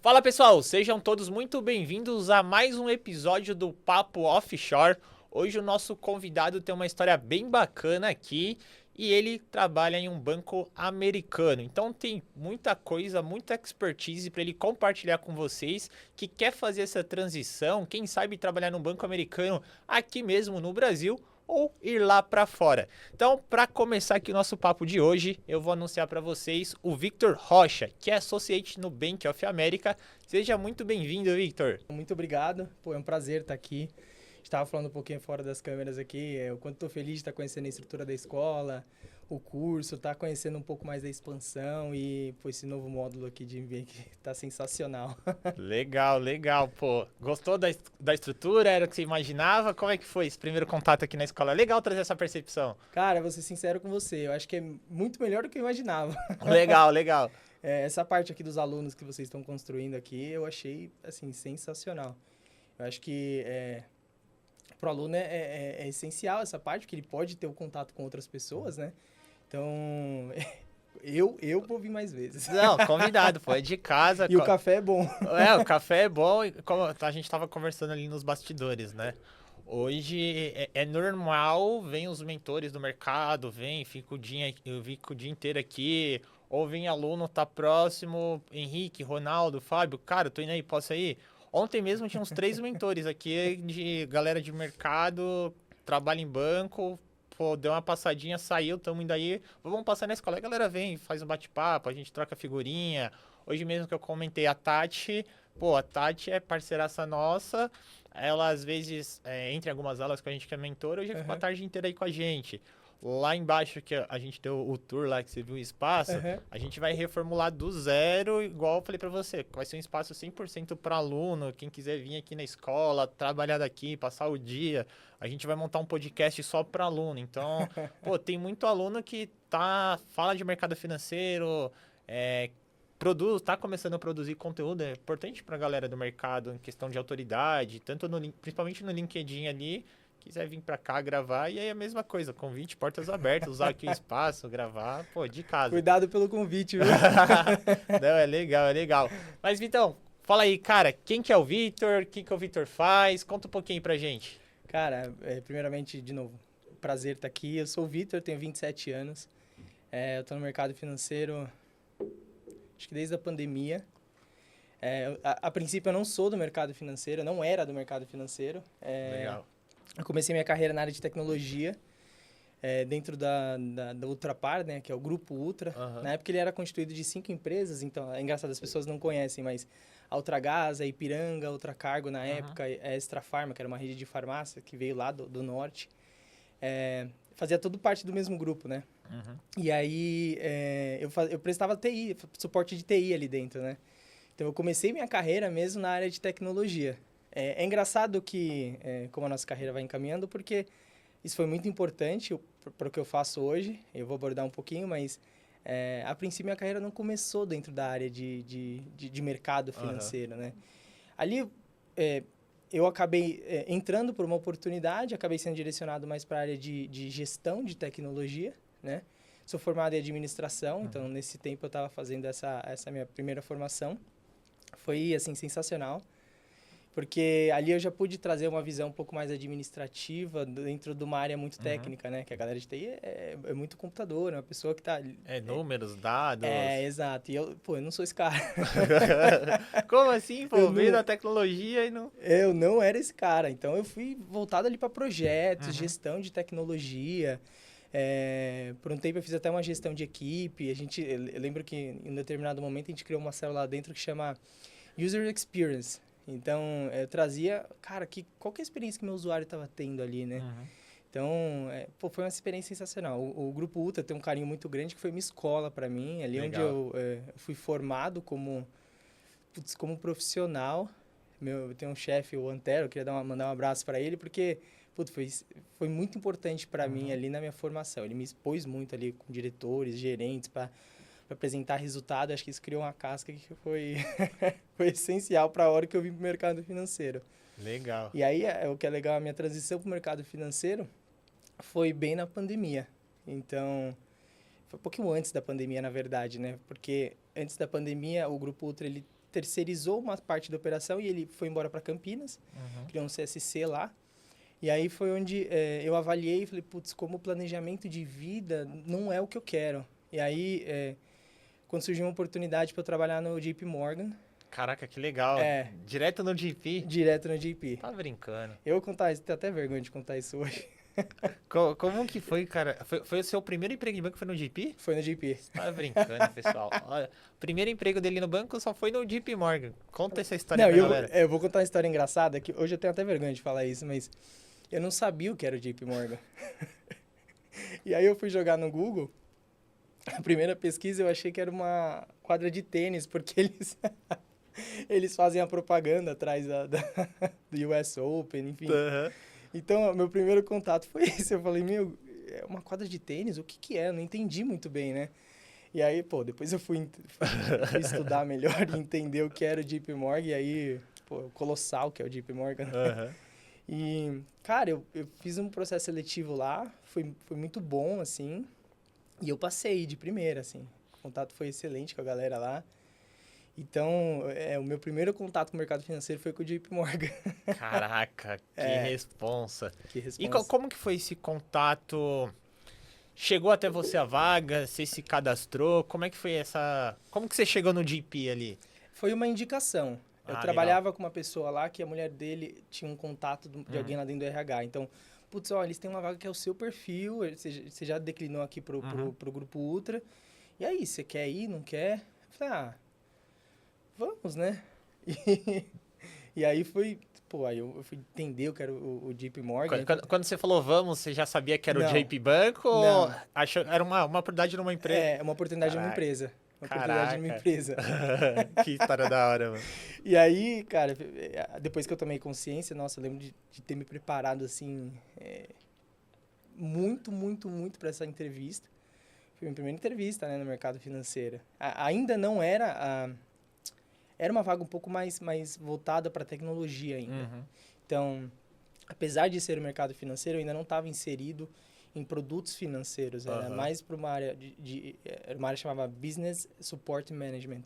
Fala pessoal, sejam todos muito bem-vindos a mais um episódio do Papo Offshore. Hoje o nosso convidado tem uma história bem bacana aqui e ele trabalha em um banco americano. Então tem muita coisa, muita expertise para ele compartilhar com vocês que quer fazer essa transição, quem sabe trabalhar num banco americano aqui mesmo no Brasil ou ir lá para fora. Então, para começar aqui o nosso papo de hoje, eu vou anunciar para vocês o Victor Rocha, que é Associate no Bank of America. Seja muito bem-vindo, Victor. Muito obrigado, é um prazer estar aqui. Estava falando um pouquinho fora das câmeras aqui, o quanto estou feliz de estar conhecendo a estrutura da escola, o curso, estar conhecendo um pouco mais da expansão e esse novo módulo aqui de MBA que está sensacional. Legal, legal, pô. Gostou da estrutura? Era o que você imaginava? Como é que foi esse primeiro contato aqui na escola? Legal trazer essa percepção. Cara, vou ser sincero com você, eu acho que é muito melhor do que eu imaginava. Legal, legal. Essa parte aqui dos alunos que vocês estão construindo aqui, eu achei, assim, sensacional. Eu acho que para o aluno é essencial essa parte, porque ele pode ter o contato com outras pessoas, né? Então, eu vou vir mais vezes. Não, convidado, pô, é de casa. E o café é bom. O café é bom, e como a gente tava conversando ali nos bastidores, né? Hoje é normal, vem os mentores do mercado, eu fico o dia inteiro aqui, ou vem aluno, tá próximo, Henrique, Ronaldo, Fábio, cara, eu tô indo aí, posso ir? Ontem mesmo tinha uns 3 mentores aqui de galera de mercado, trabalha em banco, pô, deu uma passadinha, saiu, tamo indo aí, vamos passar na escola. Aí a galera vem, faz um bate-papo, a gente troca figurinha. Hoje mesmo que eu comentei a Tati, pô, a Tati é parceiraça nossa, ela às vezes, entre algumas aulas que a gente que é mentora, hoje ficou a tarde inteira aí com a gente. Lá embaixo que a gente deu o tour lá, que você viu o espaço, a gente vai reformular do zero, igual eu falei pra você. Vai ser um espaço 100% para aluno, quem quiser vir aqui na escola, trabalhar daqui, passar o dia. A gente vai montar um podcast só para aluno. Então, pô, tem muito aluno que fala de mercado financeiro, tá começando a produzir conteúdo, é importante pra galera do mercado em questão de autoridade, principalmente no LinkedIn ali. Quiser vir pra cá gravar, e aí a mesma coisa, convite, portas abertas, usar aqui o espaço, gravar, pô, de casa. Cuidado pelo convite, viu? Não, é legal, é legal. Mas, Vitão, fala aí, cara, quem que é o Victor, o que o Victor faz? Conta um pouquinho pra gente. Cara, primeiramente, de novo, prazer estar aqui. Eu sou o Victor, tenho 27 anos. Eu tô no mercado financeiro, acho que desde a pandemia. A princípio, eu não sou do mercado financeiro, eu não era do mercado financeiro. Legal. Eu comecei minha carreira na área de tecnologia, dentro da Ultrapar, né, que é o Grupo Ultra. Na época ele era constituído de 5 empresas, então é engraçado, as pessoas não conhecem, mas a Ultragás, a Ipiranga, a Ultracargo na época, a Extra Farma, que era uma rede de farmácia que veio lá do norte. Fazia tudo parte do mesmo grupo, né? E aí eu prestava TI, suporte de TI ali dentro, né? Então eu comecei minha carreira mesmo na área de tecnologia. É engraçado que, como a nossa carreira vai encaminhando, porque isso foi muito importante para o que eu faço hoje. Eu vou abordar um pouquinho, mas a princípio minha carreira não começou dentro da área de mercado financeiro, né? Ali eu acabei entrando por uma oportunidade, acabei sendo direcionado mais para a área de gestão de tecnologia, né? Sou formado em administração, então nesse tempo eu estava fazendo essa minha primeira formação. Foi, assim, sensacional. Porque ali eu já pude trazer uma visão um pouco mais administrativa dentro de uma área muito técnica, né? Que a galera de TI é muito computador, é uma pessoa que tá... Números, dados... exato. E eu não sou esse cara. Como assim, pô? Veio da tecnologia e não... Eu não era esse cara. Então, eu fui voltado ali para projetos, gestão de tecnologia. Por um tempo, eu fiz até uma gestão de equipe. Eu lembro que, em um determinado momento, a gente criou uma célula lá dentro que chama User Experience. Então, eu trazia, cara, qual que é a experiência que meu usuário estava tendo ali, né? Então, foi uma experiência sensacional. O Grupo Ultra tem um carinho muito grande, que foi uma escola para mim, ali onde eu fui formado como profissional. Eu tenho um chefe, o Antero, eu queria mandar um abraço para ele, porque foi muito importante para mim ali na minha formação. Ele me expôs muito ali com diretores, gerentes, para apresentar resultado. Acho que isso criou uma casca que foi essencial para a hora que eu vim para o mercado financeiro. Legal. E aí, o que é legal, a minha transição para o mercado financeiro foi bem na pandemia. Então, foi um pouquinho antes da pandemia, na verdade, né? Porque antes da pandemia, o Grupo Ultra, ele terceirizou uma parte da operação e ele foi embora para Campinas, criou um CSC lá. E aí foi onde eu avaliei e falei, putz, como planejamento de vida não é o que eu quero. E aí, quando surgiu uma oportunidade para eu trabalhar no JP Morgan. Caraca, que legal. Direto no JP? Direto no JP. Tá brincando. Eu contar isso, tenho até vergonha de contar isso hoje. Como que foi, cara? Foi o seu primeiro emprego em banco, foi no JP? Foi no JP. Tá brincando, pessoal. Olha, o primeiro emprego dele no banco só foi no JP Morgan. Conta essa história pra galera. Eu vou contar uma história engraçada, que hoje eu tenho até vergonha de falar isso, mas eu não sabia o que era o JP Morgan. E aí eu fui jogar no Google, a primeira pesquisa eu achei que era uma quadra de tênis, porque eles fazem a propaganda atrás do US Open, enfim. Então, meu primeiro contato foi esse. Eu falei, é uma quadra de tênis? O que é? Eu não entendi muito bem, né? E aí, depois eu fui estudar melhor e entender o que era o JP Morgan. E aí, o colossal que é o JP Morgan. E, cara, eu fiz um processo seletivo lá. Foi muito bom, assim. E eu passei de primeira, assim. O contato foi excelente com a galera lá. Então, o meu primeiro contato com o mercado financeiro foi com o JP Morgan. Caraca, que responsa. Que responsa. E como que foi esse contato? Chegou até você a vaga? Você se cadastrou? Como é que foi essa... Como que você chegou no JP ali? Foi uma indicação. Eu trabalhava com uma pessoa lá que a mulher dele tinha um contato de alguém lá dentro do RH. Então, putz, olha, eles têm uma vaga que é o seu perfil. Você já declinou aqui pro Grupo Ultra. E aí, você quer ir, não quer? Eu falei, vamos, né? E aí aí eu fui entender o que era o JP Morgan. Quando você falou vamos, você já sabia que era o JP Banco? Não. Ou achou, era uma oportunidade numa empresa? Uma oportunidade numa empresa. Oportunidade numa empresa. Que história da hora, mano. E aí, cara, depois que eu tomei consciência, nossa, eu lembro de ter me preparado, assim, muito, muito, muito para essa entrevista. Foi a minha primeira entrevista, né, no mercado financeiro. Ainda não era Era uma vaga um pouco mais voltada para tecnologia ainda. Então, apesar de ser o mercado financeiro, eu ainda não estava inserido em produtos financeiros. Era mais para uma área era uma área que chamava Business Support Management.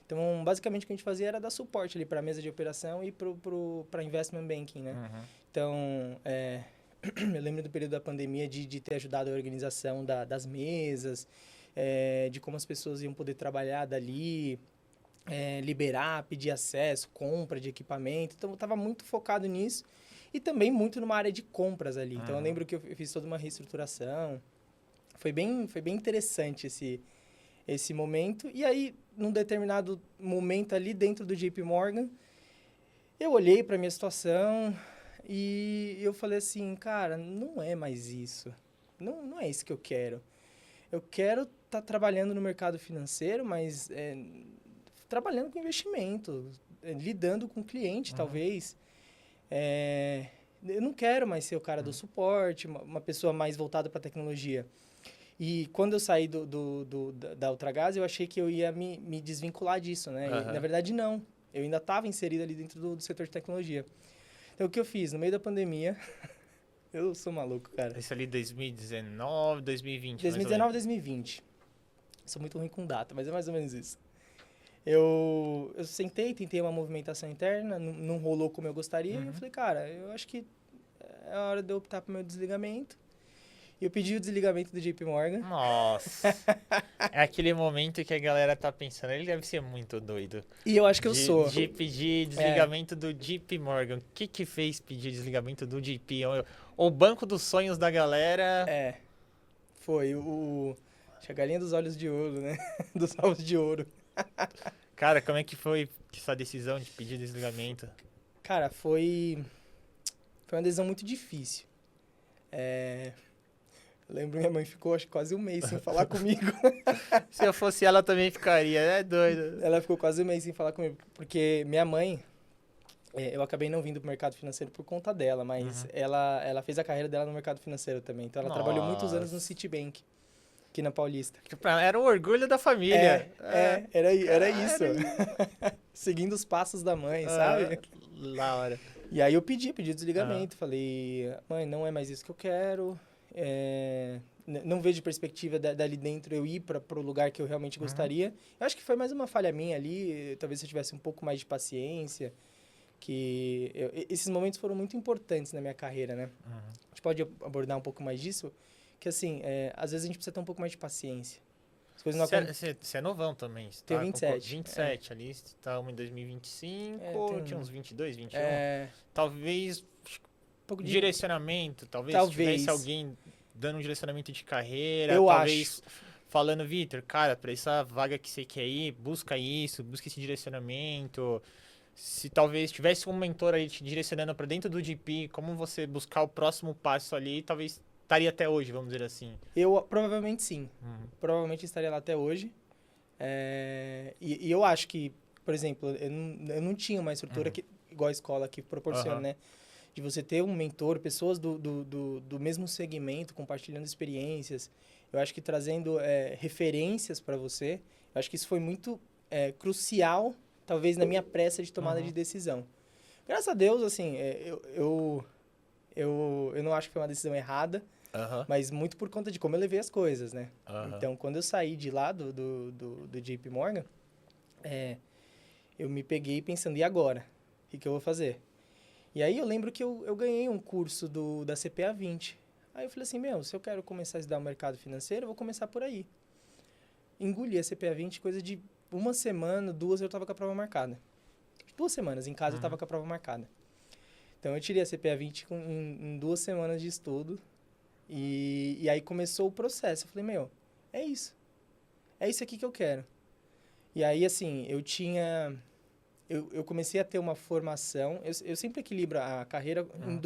Então, basicamente, o que a gente fazia era dar suporte ali para a mesa de operação e para Investment Banking, né? Então, eu lembro do período da pandemia de ter ajudado a organização das mesas, de como as pessoas iam poder trabalhar dali, liberar, pedir acesso, compra de equipamento. Então, eu estava muito focado nisso e também muito numa área de compras ali. Então, eu lembro que eu fiz toda uma reestruturação. Foi bem interessante esse momento. E aí, num determinado momento ali dentro do JP Morgan, eu olhei para a minha situação e eu falei assim, cara, não é mais isso. Não é isso que eu quero. Eu quero estar trabalhando no mercado financeiro, mas trabalhando com investimento, lidando com o cliente, talvez. Eu não quero mais ser o cara do suporte, uma pessoa mais voltada para a tecnologia. E quando eu saí da Ultragaz, eu achei que eu ia me desvincular disso, né? E, na verdade, não. Eu ainda estava inserido ali dentro do setor de tecnologia. Então, o que eu fiz? No meio da pandemia... eu sou maluco, cara. Isso ali 2019, 2020. 2019, 2020. Sou muito ruim com data, mas é mais ou menos isso. Eu tentei uma movimentação interna, não rolou como eu gostaria. Eu falei, cara, eu acho que é a hora de eu optar pro meu desligamento. E eu pedi o desligamento do JP Morgan. Nossa! É aquele momento que a galera tá pensando, ele deve ser muito doido. E eu acho que eu sou. De pedir desligamento do JP Morgan. O que fez pedir desligamento do JP? O banco dos sonhos da galera... Foi a galinha dos olhos de ouro, né? Dos ovos de ouro. Cara, como é que foi essa decisão de pedir desligamento? Cara, foi uma decisão muito difícil. Eu lembro minha mãe ficou acho, quase um mês sem falar comigo. Se eu fosse ela também ficaria, é doido. Ela ficou quase um mês sem falar comigo, porque minha mãe, eu acabei não vindo pro mercado financeiro por conta dela, mas ela fez a carreira dela no mercado financeiro também. Então ela trabalhou muitos anos no Citibank, aqui na Paulista. Era o orgulho da família. Era isso. Seguindo os passos da mãe, sabe? Da hora. E aí eu pedi desligamento. Falei, mãe, não é mais isso que eu quero. não vejo perspectiva dali dentro eu ir para o lugar que eu realmente gostaria. Eu acho que foi mais uma falha minha ali, talvez se eu tivesse um pouco mais de paciência, esses momentos foram muito importantes na minha carreira, né? A gente pode abordar um pouco mais disso, que assim, às vezes a gente precisa ter um pouco mais de paciência. As coisas não Você é novão também. Você tenho 27. 27 ali, você tá em 2025, tinha uns 22, 21. Talvez um pouco de direcionamento, talvez tivesse alguém dando um direcionamento de carreira, eu talvez acho. Falando, Vitor, cara, pra essa vaga que você quer ir, busca isso, busca esse direcionamento. Se talvez tivesse um mentor aí te direcionando para dentro do GP, como você buscar o próximo passo ali, talvez estaria até hoje, vamos dizer assim. Provavelmente sim. Provavelmente estaria lá até hoje. E eu acho que, por exemplo, eu não tinha uma estrutura igual a escola que proporciona, né? De você ter um mentor, pessoas do mesmo segmento, compartilhando experiências. Eu acho que trazendo referências para você. Eu acho que isso foi muito crucial, talvez, na minha pressa de tomada de decisão. Graças a Deus, assim, eu não acho que foi uma decisão errada, mas muito por conta de como eu levei as coisas, né? Então, quando eu saí de lá do JP Morgan, eu me peguei pensando, e agora? O que eu vou fazer? E aí eu lembro que eu ganhei um curso da CPA 20. Aí eu falei assim, se eu quero começar a estudar o mercado financeiro, eu vou começar por aí. Engoli a CPA 20, coisa de uma semana, 2, eu estava com a prova marcada. 2 semanas, em casa eu estava com a prova marcada. Então eu tirei a CPA 20 em 2 semanas de estudo. E aí começou o processo. Eu falei, é isso. É isso aqui que eu quero. E aí, assim, eu comecei a ter uma formação. Eu sempre equilibro a carreira em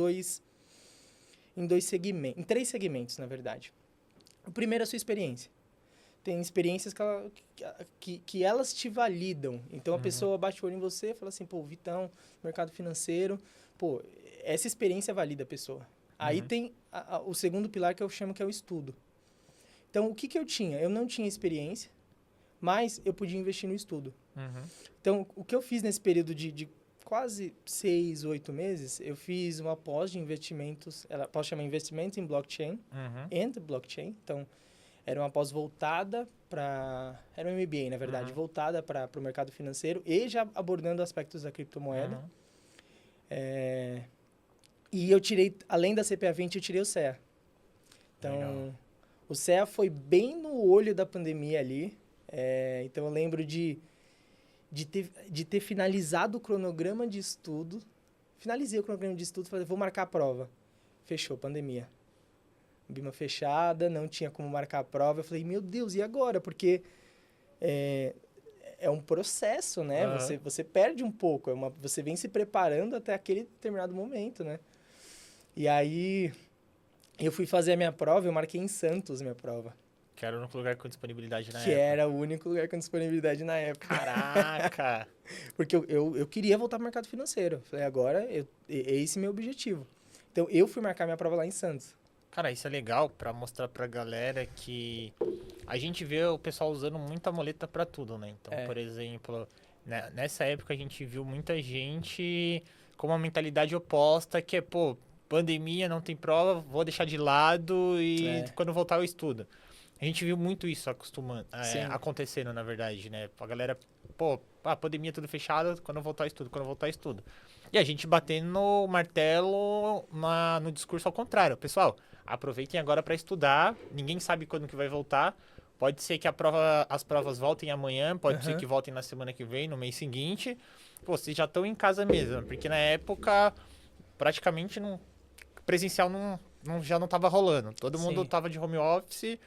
3 segmentos, na verdade. O primeiro é a sua experiência. Tem experiências que elas te validam. Então, a pessoa bate o olho em você e fala assim, Vitão, mercado financeiro, essa experiência valida a pessoa. Aí tem o segundo pilar que eu chamo que é o estudo. Então, o que eu tinha? Eu não tinha experiência, mas eu podia investir no estudo. Então, o que eu fiz nesse período de quase 6, 8 meses, eu fiz uma pós de investimentos, ela pode chamar Investimentos em Blockchain and Blockchain. Então, era uma pós voltada para... Era um MBA, na verdade, voltada para o mercado financeiro e já abordando aspectos da criptomoeda. E eu tirei, além da CPA 20, eu tirei o CEA. Então, legal. O CEA foi bem no olho da pandemia ali. Então, eu lembro de ter finalizado o cronograma de estudo. Finalizei o cronograma de estudo, falei, vou marcar a prova. Fechou, pandemia. Bima fechada, não tinha como marcar a prova. Eu falei, meu Deus, e agora? Porque é um processo, né? Você perde um pouco. Você vem se preparando até aquele determinado momento, né? E aí, eu fui fazer a minha prova, eu marquei em Santos a minha prova. Que era o único lugar com disponibilidade na época. Que era o único lugar com disponibilidade na época. Caraca! Porque eu queria voltar para o mercado financeiro. Falei, agora, esse é meu objetivo. Então, eu fui marcar minha prova lá em Santos. Cara, isso é legal para mostrar pra galera que a gente vê o pessoal usando muita muleta para tudo, né? Então, por exemplo, né, nessa época a gente viu muita gente com uma mentalidade oposta, que é, pandemia, não tem prova, vou deixar de lado e quando voltar eu estudo. A gente viu muito isso acontecendo, na verdade, né? A galera, pandemia tudo fechado, quando eu voltar eu estudo. E a gente batendo o martelo no discurso ao contrário. Pessoal, aproveitem agora para estudar, ninguém sabe quando que vai voltar. Pode ser que as provas voltem amanhã, pode ser que voltem na semana que vem, no mês seguinte. Vocês já estão em casa mesmo, porque na época praticamente presencial já não estava rolando. Todo mundo estava de home office.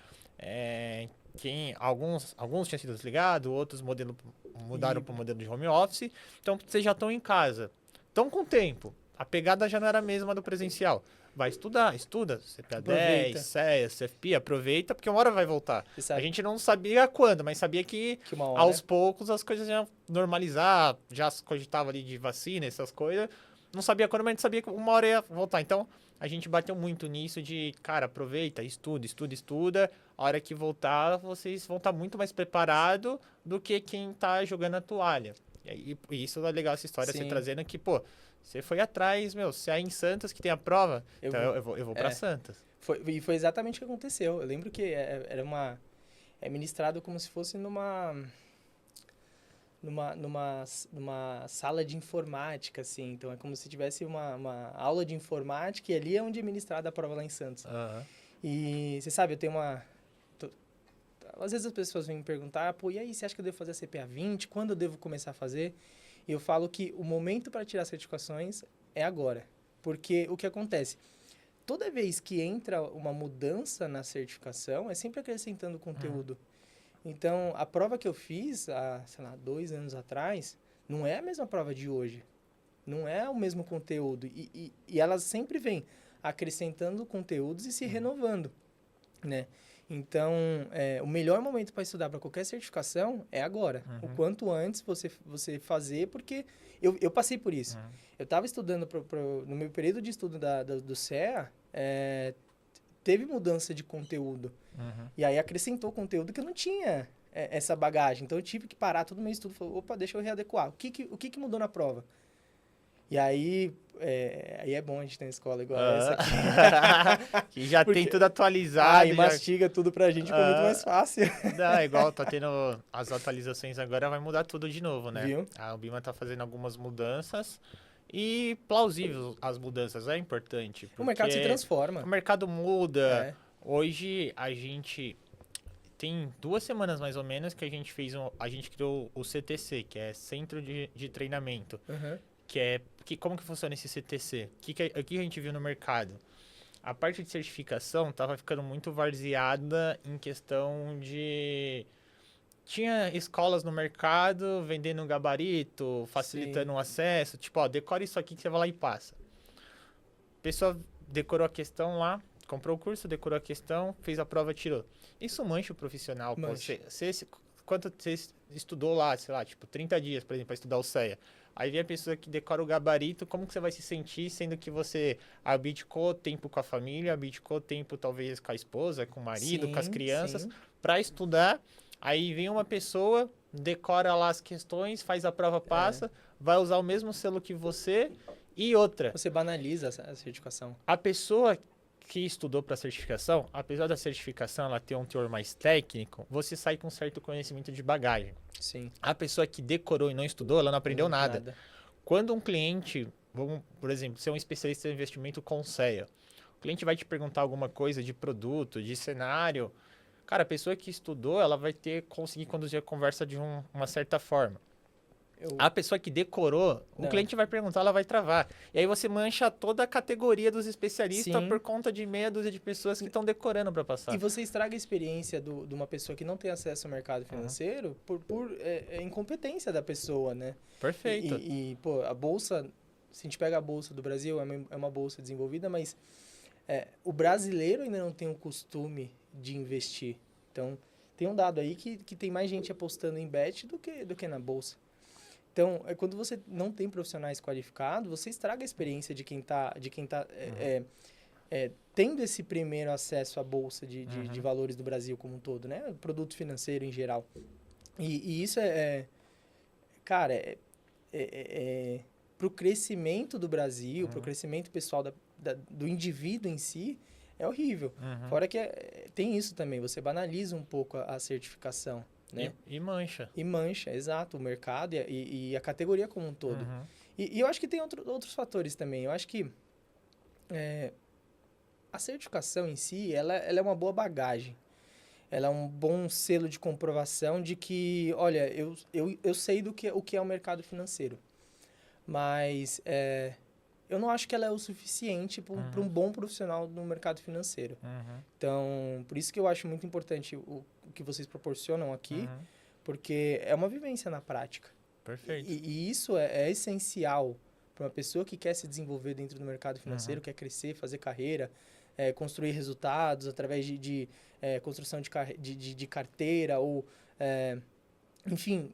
Alguns tinham sido desligados, outros mudaram para o modelo de home office. Então, vocês já estão em casa. Estão com tempo. A pegada já não era a mesma do presencial. Vai estudar, estuda. CPA 10, CEA, CFP, aproveita, porque uma hora vai voltar. A gente não sabia quando, mas sabia que aos poucos as coisas iam normalizar. Já cogitava ali de vacina, essas coisas. Não sabia quando, mas a gente sabia que uma hora ia voltar. Então, a gente bateu muito nisso de, cara, aproveita, estuda. A hora que voltar, vocês vão estar muito mais preparados do que quem está jogando a toalha. E isso é legal, essa história, você trazendo que, você foi atrás, se é em Santos que tem a prova, então eu vou para Santos. E foi exatamente o que aconteceu. Eu lembro que é ministrado como se fosse numa sala de informática, assim. Então, é como se tivesse uma aula de informática e ali é onde é ministrada a prova lá em Santos. Aham. E você sabe, eu tenho às vezes as pessoas vêm me perguntar, pô, e aí, você acha que eu devo fazer a CPA 20? Quando eu devo começar a fazer? E eu falo que o momento para tirar certificações é agora. Porque o que acontece? Toda vez que entra uma mudança na certificação, é sempre acrescentando conteúdo. Então, a prova que eu fiz há, sei lá, 2 anos atrás, não é a mesma prova de hoje. Não é o mesmo conteúdo. E elas sempre vêm acrescentando conteúdos e se renovando, né? Então, o melhor momento para estudar para qualquer certificação é agora. O quanto antes você fazer, porque eu passei por isso. Eu estava estudando, no meu período de estudo do CEA, teve mudança de conteúdo. E aí acrescentou conteúdo que eu não tinha essa bagagem. Então, eu tive que parar todo o meu estudo e falar, opa, deixa eu readequar. O que mudou na prova? E aí é bom a gente ter uma escola igual essa aqui. Que já tem tudo atualizado. E mastiga tudo pra gente, fica muito mais fácil. Não, é igual, tá tendo as atualizações agora, vai mudar tudo de novo, né? Viu? A Ubima tá fazendo algumas mudanças e plausíveis as mudanças, é importante. O mercado se transforma. O mercado muda. Hoje a gente... Tem 2 semanas mais ou menos que a gente a gente criou o CTC, que é Centro de Treinamento. Como que funciona esse CTC? O que a gente viu no mercado? A parte de certificação estava ficando muito varzeada em questão de... Tinha escolas no mercado vendendo um gabarito, facilitando o acesso. Tipo, ó, decora isso aqui que você vai lá e passa. A pessoa decorou a questão lá, comprou o curso, decorou a questão, fez a prova, tirou. Isso mancha o profissional. Quanto você estudou lá, sei lá, tipo, 30 dias, por exemplo, para estudar o CEA. Aí vem a pessoa que decora o gabarito, como que você vai se sentir, sendo que você abdicou tempo com a família, abdicou tempo talvez com a esposa, com o marido, com as crianças, para estudar. Aí vem uma pessoa, decora lá as questões, faz a prova, passa, vai usar o mesmo selo que você e outra. Você banaliza a certificação. A pessoa que estudou para certificação, apesar da certificação ela ter um teor mais técnico, você sai com um certo conhecimento de bagagem. Sim. A pessoa que decorou e não estudou, ela não aprendeu nada. Quando um cliente, vamos, por exemplo, ser um especialista em investimento com CEA, o cliente vai te perguntar alguma coisa de produto, de cenário, cara, a pessoa que estudou, ela vai conseguir conduzir a conversa de uma certa forma. A pessoa que decorou, o cliente vai perguntar, ela vai travar. E aí você mancha toda a categoria dos especialistas por conta de meia dúzia de pessoas que estão decorando para passar. E você estraga a experiência de uma pessoa que não tem acesso ao mercado financeiro por incompetência da pessoa, né? Perfeito. Pô, a bolsa, se a gente pega a bolsa do Brasil, é uma bolsa desenvolvida, mas o brasileiro ainda não tem o costume de investir. Então, tem um dado aí que tem mais gente apostando em bet do que na bolsa. Então, quando você não tem profissionais qualificados, você estraga a experiência de quem está tendo esse primeiro acesso à bolsa de valores do Brasil como um todo, né? O produto financeiro em geral. E isso cara, para o crescimento do Brasil, para o crescimento pessoal do indivíduo em si, é horrível. Fora que tem isso também, você banaliza um pouco a certificação. Né? E mancha. E mancha, exato, o mercado e a categoria como um todo. E eu acho que tem outros fatores também. Eu acho que a certificação em si, ela é uma boa bagagem. Ela é um bom selo de comprovação de que, olha, eu sei o que é o mercado financeiro. Mas eu não acho que ela é o suficiente para um bom profissional no mercado financeiro. Então, por isso que eu acho muito importante o que vocês proporcionam aqui, porque é uma vivência na prática. Perfeito. E isso é essencial para uma pessoa que quer se desenvolver dentro do mercado financeiro, quer crescer, fazer carreira, construir resultados através de construção de carteira ou, enfim,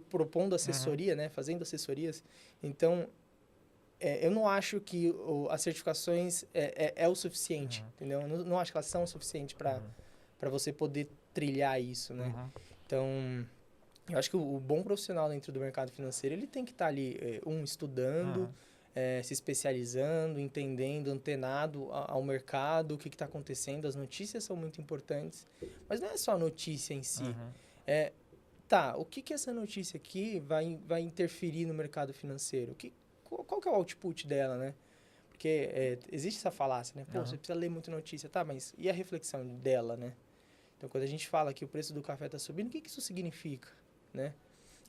propondo assessoria, né? Fazendo assessorias. Então, eu não acho que as certificações é o suficiente, entendeu? Eu não acho que elas são o suficiente para você poder trilhar isso, né? Então, eu acho que o bom profissional dentro do mercado financeiro, ele tem que estar ali, estudando, se especializando, entendendo, antenado ao mercado, o que está acontecendo. As notícias são muito importantes, mas não é só a notícia em si. O que essa notícia aqui vai interferir no mercado financeiro? Qual que é o output dela, né? Porque existe essa falácia, né? Pô, você precisa ler muita notícia, tá, mas e a reflexão dela, né? Então, quando a gente fala que o preço do café está subindo, o que isso significa, né?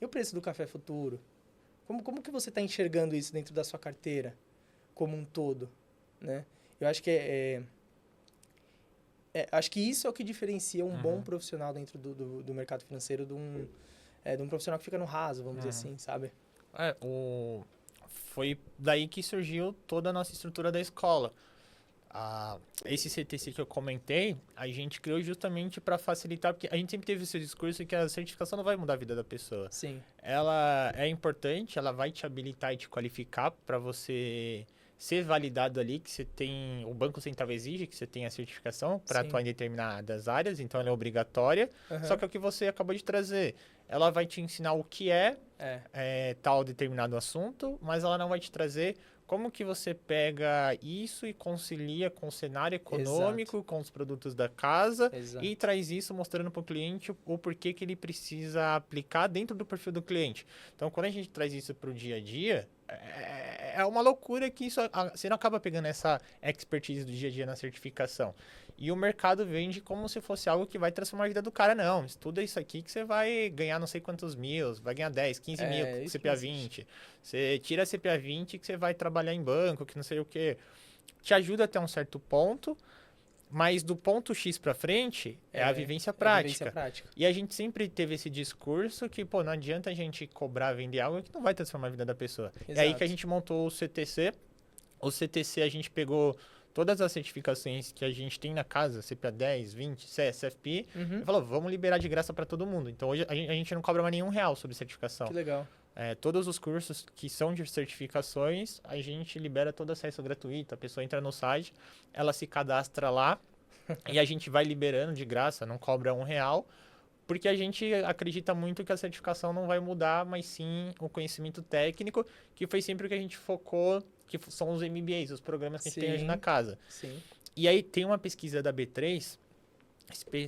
E o preço do café futuro? Como que você está enxergando isso dentro da sua carteira como um todo, né? Eu acho que acho que isso é o que diferencia um bom profissional dentro do mercado financeiro de um profissional que fica no raso, vamos dizer assim, sabe? Foi daí que surgiu toda a nossa estrutura da escola. Esse CTC que eu comentei, a gente criou justamente para facilitar, porque a gente sempre teve esse discurso que a certificação não vai mudar a vida da pessoa. Sim. Ela é importante, ela vai te habilitar e te qualificar para você ser validado ali, que você tem... O Banco Central exige que você tenha a certificação para atuar em determinadas áreas, então ela é obrigatória. Só que é o que você acabou de trazer. Ela vai te ensinar o que é tal determinado assunto, mas ela não vai te trazer como que você pega isso e concilia com o cenário econômico, com os produtos da casa e traz isso mostrando para o cliente o porquê que ele precisa aplicar dentro do perfil do cliente. Então, quando a gente traz isso para o dia a dia, é uma loucura que você não acaba pegando essa expertise do dia a dia na certificação. E o mercado vende como se fosse algo que vai transformar a vida do cara. Não, estuda isso aqui que você vai ganhar não sei quantos mil, vai ganhar 10, 15 mil com CPA 20. Você tira a CPA 20 que você vai trabalhar em banco, que não sei o quê. Te ajuda até um certo ponto, mas do ponto X para frente é a vivência prática. E a gente sempre teve esse discurso que, não adianta a gente cobrar, vender algo que não vai transformar a vida da pessoa. É aí que a gente montou o CTC. O CTC a gente pegou todas as certificações que a gente tem na casa, CPA 10, 20, CSFP, e falou, vamos liberar de graça para todo mundo. Então, hoje a gente não cobra mais nenhum real sobre certificação. Que legal. Todos os cursos que são de certificações, a gente libera todo acesso gratuito. A pessoa entra no site, ela se cadastra lá e a gente vai liberando de graça, não cobra R$1, porque a gente acredita muito que a certificação não vai mudar, mas sim o conhecimento técnico, que foi sempre o que a gente focou, que são os MBAs, os programas que a gente tem hoje na casa. Sim. E aí tem uma pesquisa da B3,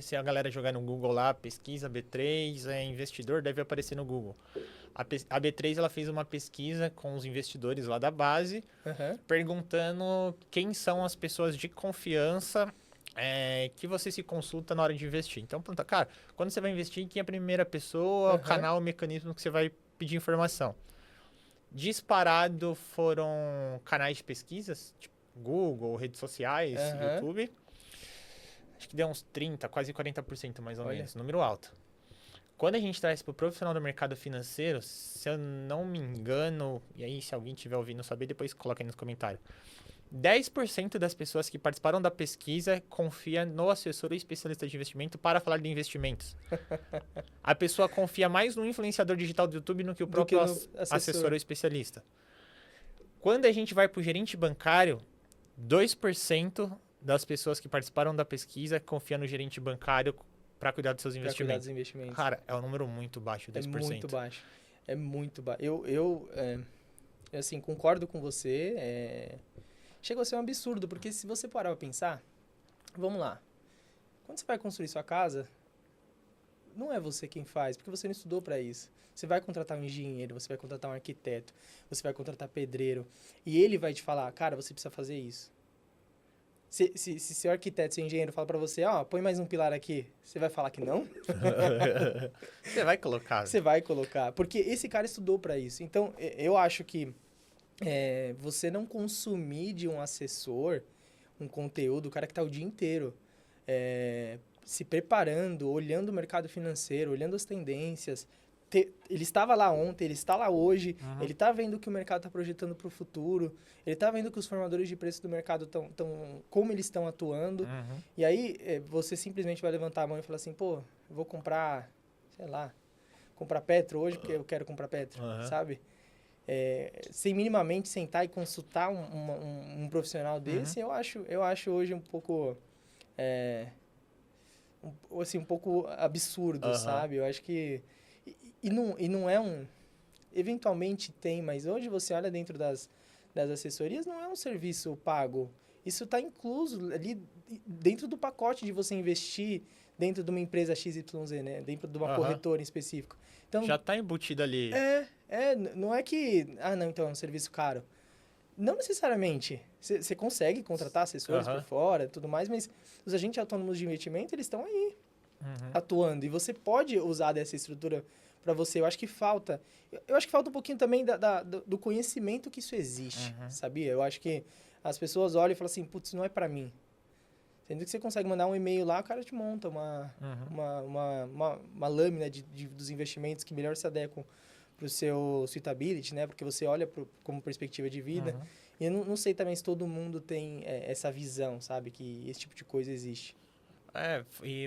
se a galera jogar no Google lá, pesquisa B3, investidor, deve aparecer no Google. A B3 ela fez uma pesquisa com os investidores lá da base, perguntando quem são as pessoas de confiança que você se consulta na hora de investir. Então, pergunta, cara, quando você vai investir, quem é a primeira pessoa, o canal, o mecanismo que você vai pedir informação? Disparado foram canais de pesquisas, tipo Google, redes sociais, YouTube. Acho que deu uns 30%, quase 40% mais ou menos, número alto. Quando a gente traz para o profissional do mercado financeiro, se eu não me engano, e aí se alguém estiver ouvindo saber, depois coloca aí nos comentários. 10% das pessoas que participaram da pesquisa confia no assessor ou especialista de investimento para falar de investimentos. A pessoa confia mais no influenciador digital do YouTube do que o próprio assessor ou especialista. Quando a gente vai para o gerente bancário, 2% das pessoas que participaram da pesquisa confiam no gerente bancário para cuidar dos seus investimentos. Cara, é um número muito baixo, 10%. É muito baixo. É muito baixo. Eu assim, concordo com você. Chega a ser um absurdo, porque se você parar para pensar, vamos lá. Quando você vai construir sua casa, não é você quem faz, porque você não estudou para isso. Você vai contratar um engenheiro, você vai contratar um arquiteto, você vai contratar pedreiro, e ele vai te falar, cara, você precisa fazer isso. Se seu arquiteto, seu engenheiro fala para você, põe mais um pilar aqui, você vai falar que não? Você vai colocar. Você vai colocar, porque esse cara estudou para isso. Então, eu acho que você não consumir de um assessor um conteúdo, o cara que está o dia inteiro se preparando, olhando o mercado financeiro, olhando as tendências. Ele estava lá ontem, ele está lá hoje, ele está vendo o que o mercado está projetando para o futuro, ele está vendo que os formadores de preço do mercado como eles estão atuando. E aí você simplesmente vai levantar a mão e falar assim, eu vou comprar, sei lá, comprar Petro hoje porque eu quero comprar Petro, sabe? Sem minimamente sentar e consultar um profissional desse, eu acho hoje um pouco assim, um pouco absurdo, sabe? Eu acho que e não é eventualmente tem, mas hoje você olha dentro das das assessorias não é um serviço pago. Isso está incluso ali dentro do pacote de você investir dentro de uma empresa XYZ, né? Dentro de uma corretora em específico. Então, já está embutido ali. Não é que... não, então é um serviço caro. Não necessariamente. Você consegue contratar assessores por fora e tudo mais, mas os agentes autônomos de investimento, eles estão aí atuando. E você pode usar dessa estrutura para você. Eu acho que falta... Eu acho que falta um pouquinho também do conhecimento que isso existe, sabia? Eu acho que as pessoas olham e falam assim, putz, não é para mim. Sendo que você consegue mandar um e-mail lá, o cara te monta uma lâmina dos investimentos que melhor se adequam para o seu suitability, né? Porque você olha como perspectiva de vida. E eu não sei também se todo mundo tem essa visão, sabe? Que esse tipo de coisa existe.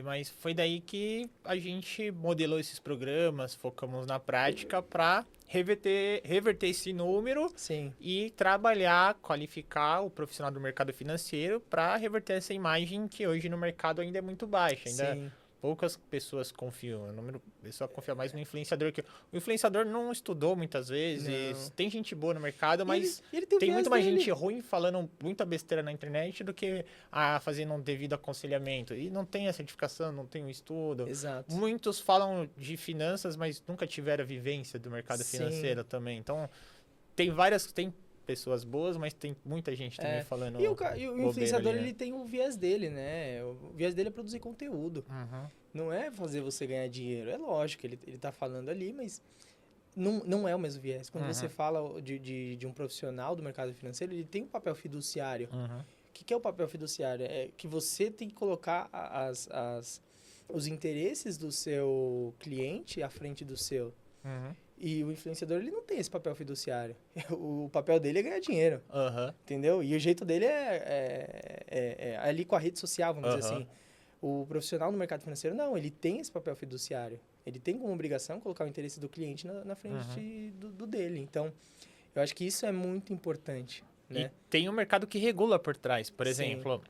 Mas foi daí que a gente modelou esses programas, focamos na prática para reverter esse número. Sim. E trabalhar, qualificar o profissional do mercado financeiro para reverter essa imagem que hoje no mercado ainda é muito baixa. Ainda Sim. poucas pessoas confiam. A pessoa confia mais no influenciador. O influenciador não estudou muitas vezes. Não. Tem gente boa no mercado, mas ele tem muito mais gente ruim falando muita besteira na internet do que fazendo um devido aconselhamento. E não tem a certificação, não tem o estudo. Exato. Muitos falam de finanças, mas nunca tiveram a vivência do mercado financeiro também. Então, tem pessoas boas, mas tem muita gente também falando. E o influenciador, ele tem o viés dele, né? O viés dele é produzir conteúdo. Não é fazer você ganhar dinheiro. É lógico, ele tá falando ali, mas não é o mesmo viés. Quando você fala de um profissional do mercado financeiro, ele tem um papel fiduciário. O que é o papel fiduciário? É que você tem que colocar os interesses do seu cliente à frente do seu. E o influenciador, ele não tem esse papel fiduciário. O papel dele é ganhar dinheiro. Entendeu? E o jeito dele é ali com a rede social, vamos dizer assim. O profissional no mercado financeiro, não. Ele tem esse papel fiduciário. Ele tem como obrigação colocar o interesse do cliente na frente do dele. Então, eu acho que isso é muito importante. Né? E tem um mercado que regula por trás. Por exemplo,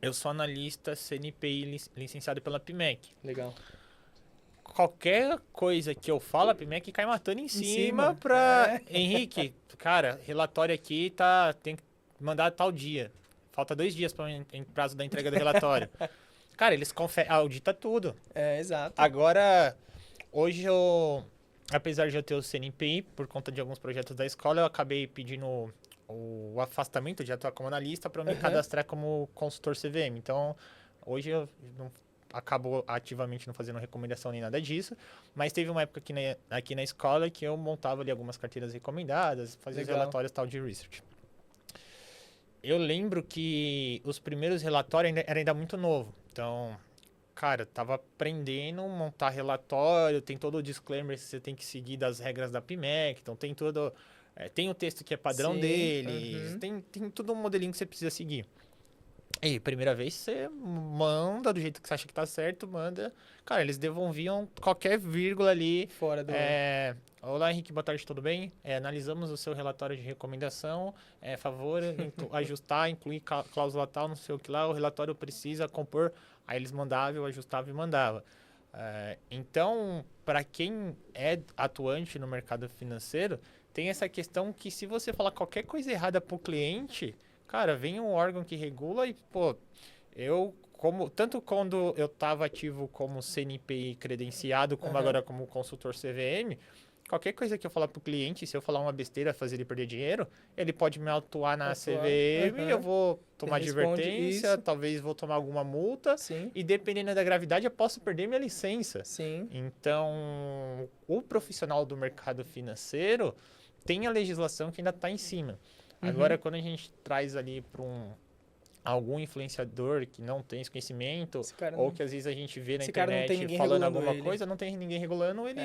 eu sou analista CNPI licenciado pela PMEC. Legal. Qualquer coisa que eu falo, a PMEC cai matando em cima pra... Henrique, cara, relatório aqui tem que mandar tal dia. Falta 2 dias para em prazo da entrega do relatório. Cara, eles audita tudo. Exato. Agora, hoje apesar de eu ter o CNPI, por conta de alguns projetos da escola, eu acabei pedindo o afastamento de atuar como analista para me cadastrar como consultor CVM. Então, hoje eu não acabo ativamente não fazendo recomendação nem nada disso, mas teve uma época aqui na escola que eu montava ali algumas carteiras recomendadas, fazia os relatórios tal de research. Eu lembro que os primeiros relatórios era ainda muito novo, então, cara, eu tava aprendendo a montar relatório, tem todo o disclaimer que você tem que seguir das regras da PMEC, então tem todo... tem o texto que é padrão deles, tem todo um modelinho que você precisa seguir. E primeira vez você manda do jeito que você acha que tá certo, manda. Cara, eles devolviam qualquer vírgula ali. Fora do... Olá, Henrique, boa tarde, tudo bem? Analisamos o seu relatório de recomendação. Favor ajustar, incluir cláusula tal, não sei o que lá. O relatório precisa compor. Aí eles mandavam, eu ajustava e mandava. Então, para quem é atuante no mercado financeiro, tem essa questão que se você falar qualquer coisa errada pro cliente... Cara, vem um órgão que regula e, tanto quando eu estava ativo como CNPI credenciado, como agora como consultor CVM, qualquer coisa que eu falar pro cliente, se eu falar uma besteira, fazer ele perder dinheiro, ele pode me autuar na CVM, eu vou tomar advertência, talvez vou tomar alguma multa, e dependendo da gravidade, eu posso perder minha licença. Então, o profissional do mercado financeiro tem a legislação que ainda está em cima. Agora, quando a gente traz ali para algum influenciador que não tem esse conhecimento, ou que às vezes a gente vê na internet falando alguma coisa, não tem ninguém regulando, ele...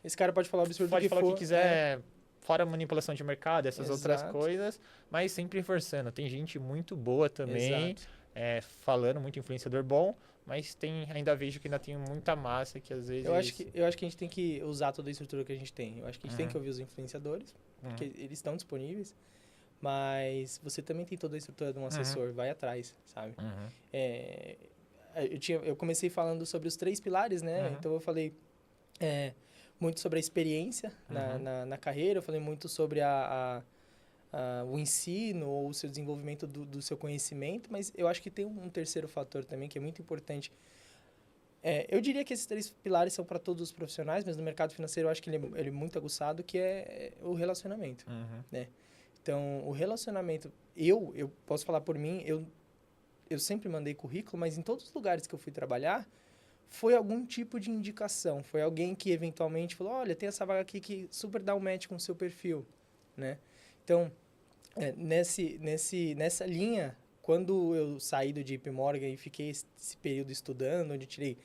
Esse cara pode falar o absurdo pode falar o que quiser, fora manipulação de mercado, essas outras coisas, mas sempre reforçando. Tem gente muito boa também, falando, muito influenciador bom, mas ainda vejo que ainda tem muita massa que às vezes... Eu acho que a gente tem que usar toda a estrutura que a gente tem. Eu acho que a gente tem que ouvir os influenciadores, porque eles estão disponíveis. Mas você também tem toda a estrutura de um assessor, vai atrás, sabe? Eu comecei falando sobre os 3 pilares, né? Então, eu falei muito sobre a experiência na carreira, eu falei muito sobre a o ensino ou o seu desenvolvimento do seu conhecimento, mas eu acho que tem um terceiro fator também que é muito importante. Eu diria que esses 3 pilares são para todos os profissionais, mas no mercado financeiro eu acho que ele é muito aguçado, que é o relacionamento, né? Então, o relacionamento, eu posso falar por mim, eu sempre mandei currículo, mas em todos os lugares que eu fui trabalhar, foi algum tipo de indicação. Foi alguém que eventualmente falou, olha, tem essa vaga aqui que super dá um match com o seu perfil, né? Então, nessa linha, quando eu saí do JP Morgan e fiquei esse período estudando, onde eu tirei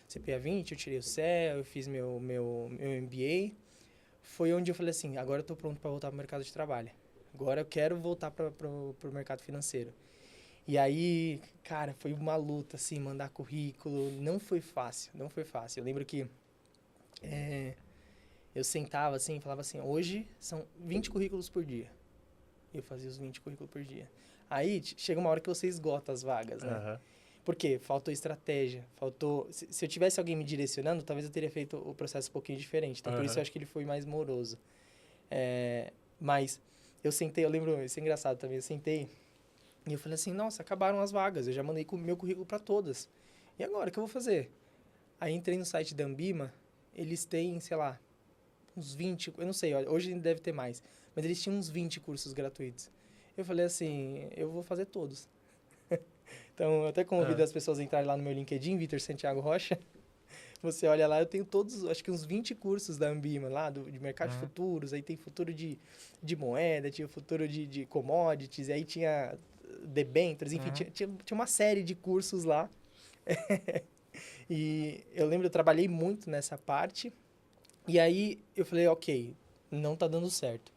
CPA 20, eu tirei o CE, eu fiz meu MBA, foi onde eu falei assim, agora eu estou pronto para voltar para o mercado de trabalho. Agora eu quero voltar para o mercado financeiro. E aí, cara, foi uma luta, assim, mandar currículo. Não foi fácil, não foi fácil. Eu lembro que eu sentava assim e falava assim, hoje são 20 currículos por dia. Eu fazia os 20 currículos por dia. Aí chega uma hora que você esgota as vagas, né? Por quê? Faltou estratégia, faltou... Se eu tivesse alguém me direcionando, talvez eu teria feito o processo um pouquinho diferente. Então, por isso eu acho que ele foi mais moroso. Mas eu sentei, eu lembro, isso é engraçado também, eu sentei e eu falei assim, nossa, acabaram as vagas, eu já mandei meu currículo para todas. E agora, o que eu vou fazer? Aí entrei no site da Ambima, eles têm, sei lá, uns 20, eu não sei, hoje deve ter mais, mas eles tinham uns 20 cursos gratuitos. Eu falei assim, eu vou fazer todos. Então, eu até convido as pessoas a entrarem lá no meu LinkedIn, Vitor Santiago Rocha. Você olha lá, eu tenho todos, acho que uns 20 cursos da Ambima lá, de mercado de futuros, aí tem futuro de moeda, tinha futuro de commodities, aí tinha debêntures, enfim, tinha uma série de cursos lá. E eu lembro, eu trabalhei muito nessa parte, e aí eu falei, ok, não tá dando certo,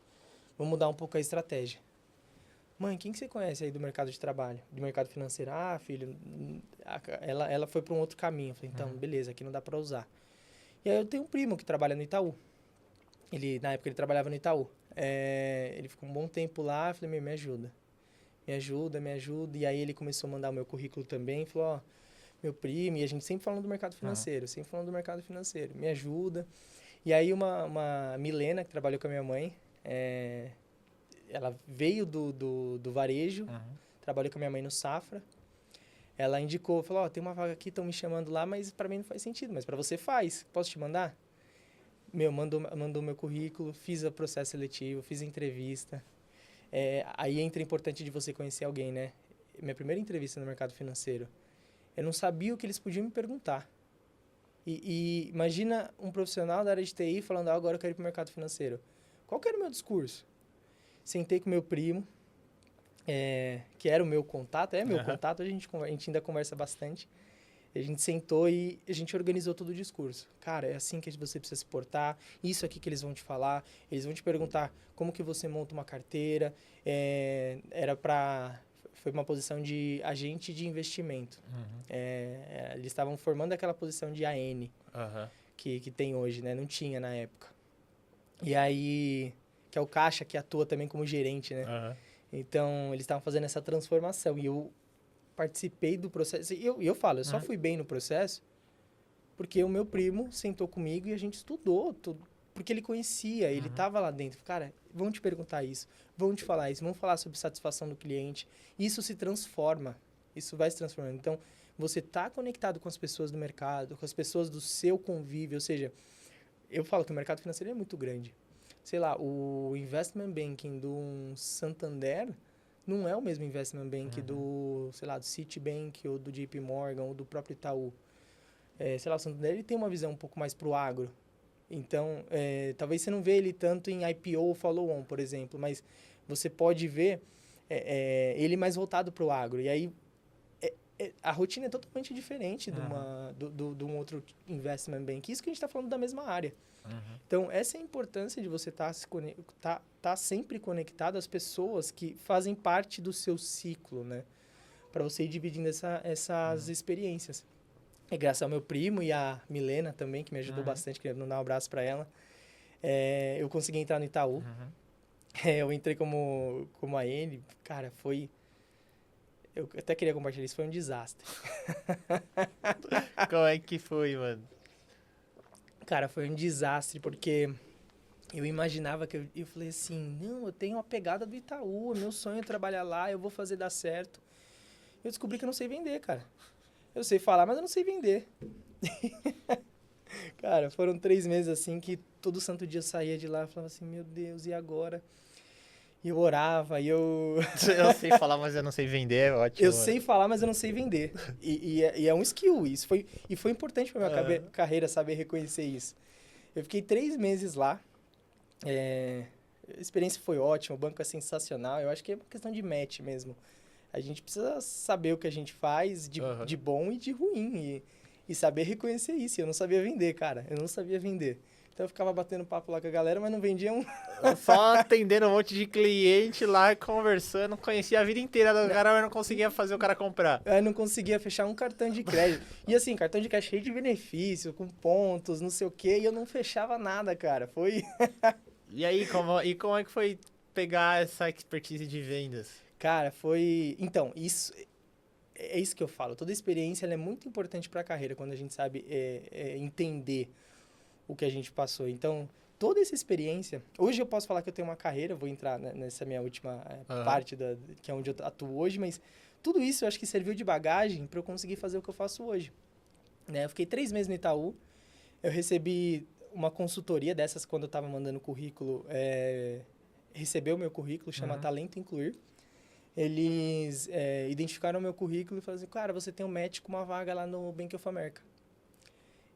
vou mudar um pouco a estratégia. Mãe, quem que você conhece aí do mercado de trabalho, do mercado financeiro? Ah, filho, ela foi para um outro caminho. Eu falei, então, beleza, aqui não dá para usar. E aí eu tenho um primo que trabalha no Itaú. Na época ele trabalhava no Itaú. Ele ficou um bom tempo lá, eu falei, me ajuda. Me ajuda, me ajuda. E aí ele começou a mandar o meu currículo também, falou, ó, meu primo, e a gente sempre falando do mercado financeiro, sempre falando do mercado financeiro, me ajuda. E aí uma Milena, que trabalhou com a minha mãe, ela veio do varejo, trabalhou com a minha mãe no Safra. Ela indicou, falou, tem uma vaga aqui, estão me chamando lá, mas para mim não faz sentido, mas para você faz. Posso te mandar? Mandou meu currículo, fiz o processo seletivo, fiz a entrevista. Aí entra importante de você conhecer alguém, né? Minha primeira entrevista no mercado financeiro, eu não sabia o que eles podiam me perguntar. E imagina um profissional da área de TI falando, agora eu quero ir para o mercado financeiro. Qual que era o meu discurso? Sentei com meu primo, que era o meu contato, meu contato, a gente ainda conversa bastante. A gente sentou e a gente organizou todo o discurso. Cara, é assim que você precisa se portar, isso aqui que eles vão te falar, eles vão te perguntar como que você monta uma carteira, foi uma posição de agente de investimento. Eles estavam formando aquela posição de AN, que tem hoje, né? Não tinha na época. E aí... que é o caixa que atua também como gerente, né? Então, eles estavam fazendo essa transformação e eu participei do processo. E eu falo, eu só fui bem no processo porque o meu primo sentou comigo e a gente estudou tudo, porque ele conhecia, ele estava lá dentro. Cara, vão te perguntar isso, vão te falar isso, vão falar sobre satisfação do cliente. Isso se transforma, isso vai se transformando. Então, você está conectado com as pessoas do mercado, com as pessoas do seu convívio, ou seja, eu falo que o mercado financeiro é muito grande. Sei lá, o investment banking do Santander não é o mesmo investment banking do, sei lá, do Citibank ou do JP Morgan ou do próprio Itaú. Sei lá, o Santander ele tem uma visão um pouco mais pro agro. Então, talvez você não vê ele tanto em IPO ou follow-on, por exemplo, mas você pode ver ele mais voltado pro agro. E aí, a rotina é totalmente diferente de um outro investment bank. Isso que a gente está falando da mesma área. Então, essa é a importância de você estar sempre conectado às pessoas que fazem parte do seu ciclo, né? Para você ir dividindo essas experiências. E graças ao meu primo e à Milena também, que me ajudou bastante, queria dar um abraço para ela, eu consegui entrar no Itaú. Eu entrei como AN, cara, foi... Eu até queria compartilhar isso, foi um desastre. Como é que foi, mano? Cara, foi um desastre, porque eu imaginava que eu falei assim, não, eu tenho a pegada do Itaú, meu sonho é trabalhar lá, eu vou fazer dar certo. Eu descobri que eu não sei vender, cara. Eu sei falar, mas eu não sei vender. Cara, foram 3 meses assim que todo santo dia eu saía de lá e falava assim, meu Deus, e agora? E eu orava, e eu... Eu sei falar, mas eu não sei vender, é ótimo. Eu sei falar, mas eu não sei vender. E é um skill, foi importante para minha carreira saber reconhecer isso. Eu fiquei 3 meses lá, a experiência foi ótima, o banco é sensacional, eu acho que é uma questão de match mesmo. A gente precisa saber o que a gente faz de bom e de ruim, e saber reconhecer isso. Eu não sabia vender, cara, eu não sabia vender. Então eu ficava batendo papo lá com a galera, mas não vendia um... Só atendendo um monte de cliente lá, conversando, conhecia a vida inteira do cara, mas não conseguia fazer o cara comprar. Eu não conseguia fechar um cartão de crédito. E assim, cartão de crédito cheio de benefício, com pontos, não sei o quê, e eu não fechava nada, cara. Foi... E aí, como é que foi pegar essa expertise de vendas? Cara, foi... Então, isso... É isso que eu falo. Toda experiência ela é muito importante para a carreira, quando a gente sabe entender o que a gente passou. Então, toda essa experiência... Hoje eu posso falar que eu tenho uma carreira, vou entrar nessa minha última parte, que é onde eu atuo hoje, mas tudo isso eu acho que serviu de bagagem para eu conseguir fazer o que eu faço hoje. Né? Eu fiquei 3 meses no Itaú, eu recebi uma consultoria dessas quando eu estava mandando currículo, recebeu o meu currículo, chama Talento Incluir. Eles identificaram o meu currículo e falaram assim, cara, você tem um match com uma vaga lá no Bank of America.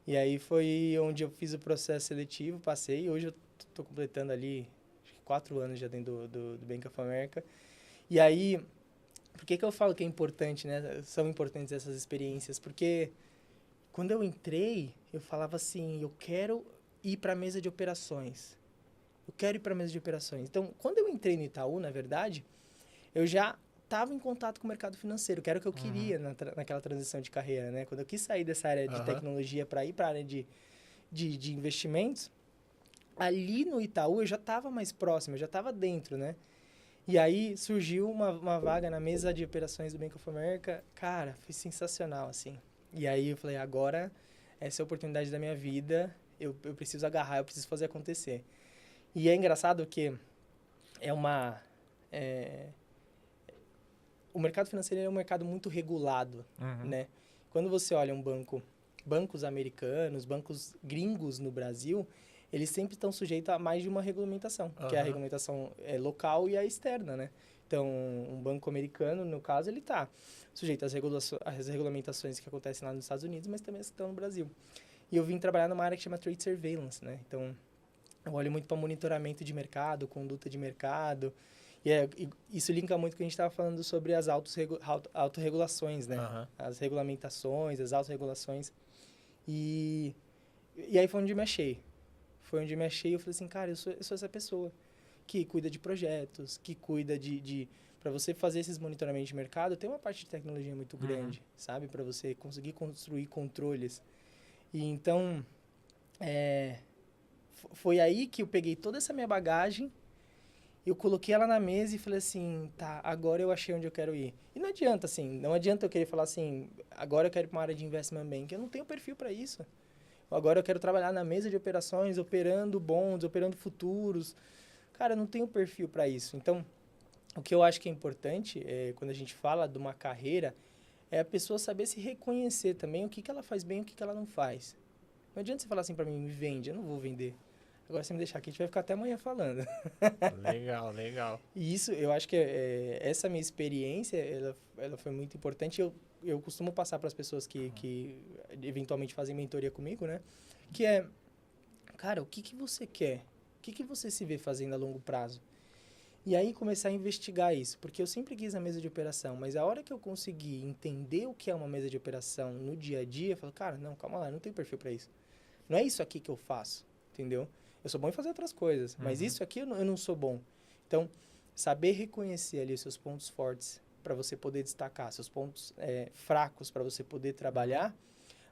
E aí foi onde eu fiz o processo seletivo, passei. Hoje eu estou completando ali, acho que 4 anos já dentro do Bank of America. E aí, por que eu falo que é importante, né? São importantes essas experiências? Porque quando eu entrei, eu falava assim, eu quero ir para a mesa de operações. Eu quero ir para a mesa de operações. Então, quando eu entrei no Itaú, na verdade, eu já estava em contato com o mercado financeiro, que era o que eu queria naquela transição de carreira, né? Quando eu quis sair dessa área de tecnologia para ir para a área de investimentos, ali no Itaú eu já estava mais próximo, eu já estava dentro, né? E aí surgiu uma vaga na mesa de operações do Bank of America. Cara, foi sensacional, assim. E aí eu falei, agora essa é a oportunidade da minha vida, eu preciso agarrar, eu preciso fazer acontecer. E é engraçado que o mercado financeiro é um mercado muito regulado, né? Quando você olha bancos americanos, bancos gringos no Brasil, eles sempre estão sujeitos a mais de uma regulamentação, que é a regulamentação local e a externa, né? Então, um banco americano, no caso, ele está sujeito às regulamentações que acontecem lá nos Estados Unidos, mas também estão no Brasil. E eu vim trabalhar numa área que chama Trade Surveillance, né? Então, eu olho muito para monitoramento de mercado, conduta de mercado. E isso linka muito com o que a gente estava falando sobre as autorregulações, né? As regulamentações, as autorregulações. E aí foi onde eu me achei. Foi onde eu me achei e eu falei assim, cara, eu sou essa pessoa que cuida de projetos, que cuida para você fazer esses monitoramentos de mercado, tem uma parte de tecnologia muito grande, sabe? Para você conseguir construir controles. E então, foi aí que eu peguei toda essa minha bagagem, eu coloquei ela na mesa e falei assim, tá, agora eu achei onde eu quero ir. E não adianta eu querer falar assim, agora eu quero ir para uma área de investment bank, eu não tenho perfil para isso. Agora eu quero trabalhar na mesa de operações, operando bonds, operando futuros. Cara, eu não tenho perfil para isso. Então, o que eu acho que é importante, quando a gente fala de uma carreira, é a pessoa saber se reconhecer também o que ela faz bem e o que ela não faz. Não adianta você falar assim para mim, me vende, eu não vou vender. Agora, se me deixar aqui, a gente vai ficar até amanhã falando. Legal, legal. E isso, eu acho que essa minha experiência, ela foi muito importante. Eu costumo passar para as pessoas que eventualmente fazem mentoria comigo, né? Que cara, o que você quer? O que você se vê fazendo a longo prazo? E aí começar a investigar isso, porque eu sempre quis a mesa de operação, mas a hora que eu consegui entender o que é uma mesa de operação no dia a dia, eu falo, cara, não, calma lá, eu não tenho perfil para isso. Não é isso aqui que eu faço, entendeu? Eu sou bom em fazer outras coisas, mas isso aqui eu não sou bom. Então, saber reconhecer ali os seus pontos fortes para você poder destacar, seus pontos fracos para você poder trabalhar,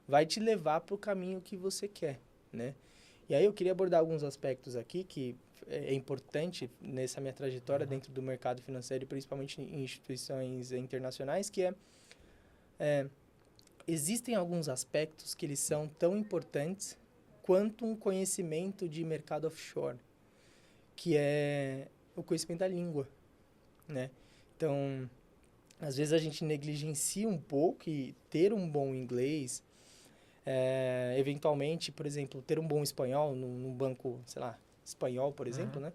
vai te levar para o caminho que você quer, né? E aí eu queria abordar alguns aspectos aqui que é importante nessa minha trajetória dentro do mercado financeiro, principalmente em instituições internacionais, que existem alguns aspectos que eles são tão importantes quanto um conhecimento de mercado offshore. que é o conhecimento da língua, né? Então, às vezes a gente negligencia um pouco e ter um bom inglês, eventualmente, por exemplo, ter um bom espanhol num banco, sei lá, espanhol, por exemplo, né?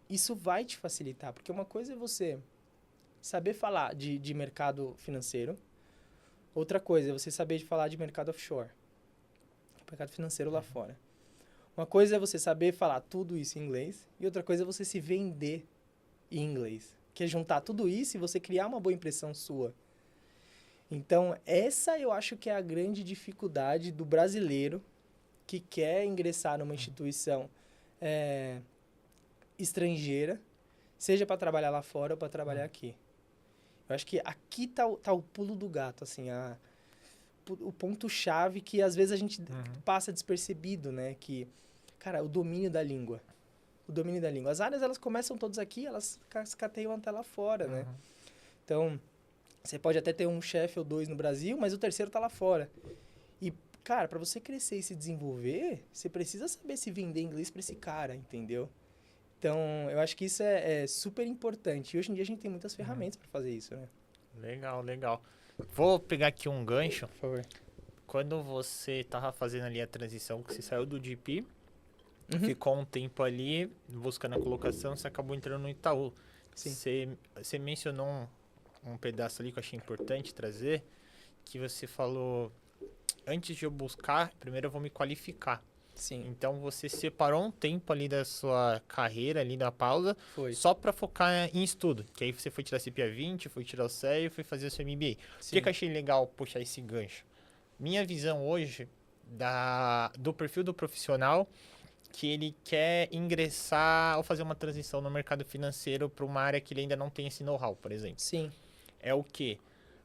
Isso vai te facilitar, porque uma coisa é você saber falar de mercado financeiro, outra coisa é você saber falar de mercado offshore, mercado financeiro lá fora. Uma coisa é você saber falar tudo isso em inglês e outra coisa é você se vender em inglês, que é juntar tudo isso e você criar uma boa impressão sua. Então, essa eu acho que é a grande dificuldade do brasileiro que quer ingressar numa instituição estrangeira, seja para trabalhar lá fora ou para trabalhar aqui. Eu acho que aqui tá o pulo do gato, assim, o ponto-chave que às vezes a gente passa despercebido, né? Que, cara, o domínio da língua. O domínio da língua. As áreas, elas começam todas aqui, elas cascateiam até lá fora, né? Então, você pode até ter um chefe ou dois no Brasil, mas o terceiro tá lá fora. E, cara, para você crescer e se desenvolver, você precisa saber se vender inglês para esse cara, entendeu? Então, eu acho que isso é super importante. E hoje em dia a gente tem muitas ferramentas para fazer isso, né? Legal, legal. Vou pegar aqui um gancho. Por favor. Quando você tava fazendo ali a transição, que você saiu do GP, ficou um tempo ali buscando a colocação, você acabou entrando no Itaú. Sim. Você mencionou um pedaço ali que eu achei importante trazer, que você falou, antes de eu buscar, primeiro eu vou me qualificar. Sim. Então você separou um tempo ali da sua carreira, ali da pausa, Foi. só para focar em estudo. Que aí você foi tirar CPA 20, foi tirar o CEA e foi fazer o seu MBA. Por que eu achei legal puxar esse gancho? Minha visão hoje do perfil do profissional que ele quer ingressar ou fazer uma transição no mercado financeiro para uma área que ele ainda não tem esse know-how, por exemplo. Sim. É o quê?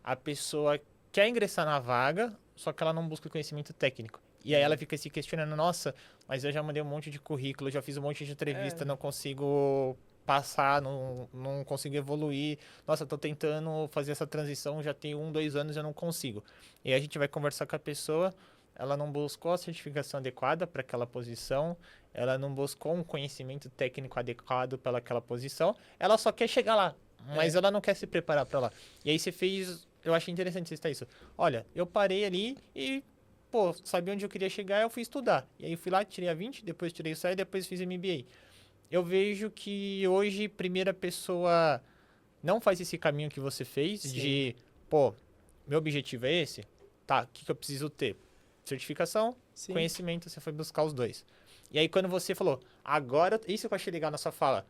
A pessoa quer ingressar na vaga, só que ela não busca conhecimento técnico. E aí ela fica se questionando, nossa, mas eu já mandei um monte de currículo, já fiz um monte de entrevista, não consigo passar, não consigo evoluir. Nossa, tô tentando fazer essa transição, já tem 1, 2 anos e eu não consigo. E aí a gente vai conversar com a pessoa, ela não buscou a certificação adequada para aquela posição, ela não buscou um conhecimento técnico adequado para aquela posição, ela só quer chegar lá, mas ela não quer se preparar para lá. E aí você fez, eu achei interessante você citar isso. Olha, eu parei ali e sabia onde eu queria chegar, eu fui estudar. E aí fui lá, tirei a 20, depois tirei o CEA, depois fiz MBA. Eu vejo que hoje, primeira pessoa não faz esse caminho que você fez, de, meu objetivo é esse? Tá, o que eu preciso ter? Certificação, conhecimento, você foi buscar os dois. E aí quando você falou, agora, isso que eu achei legal na sua fala,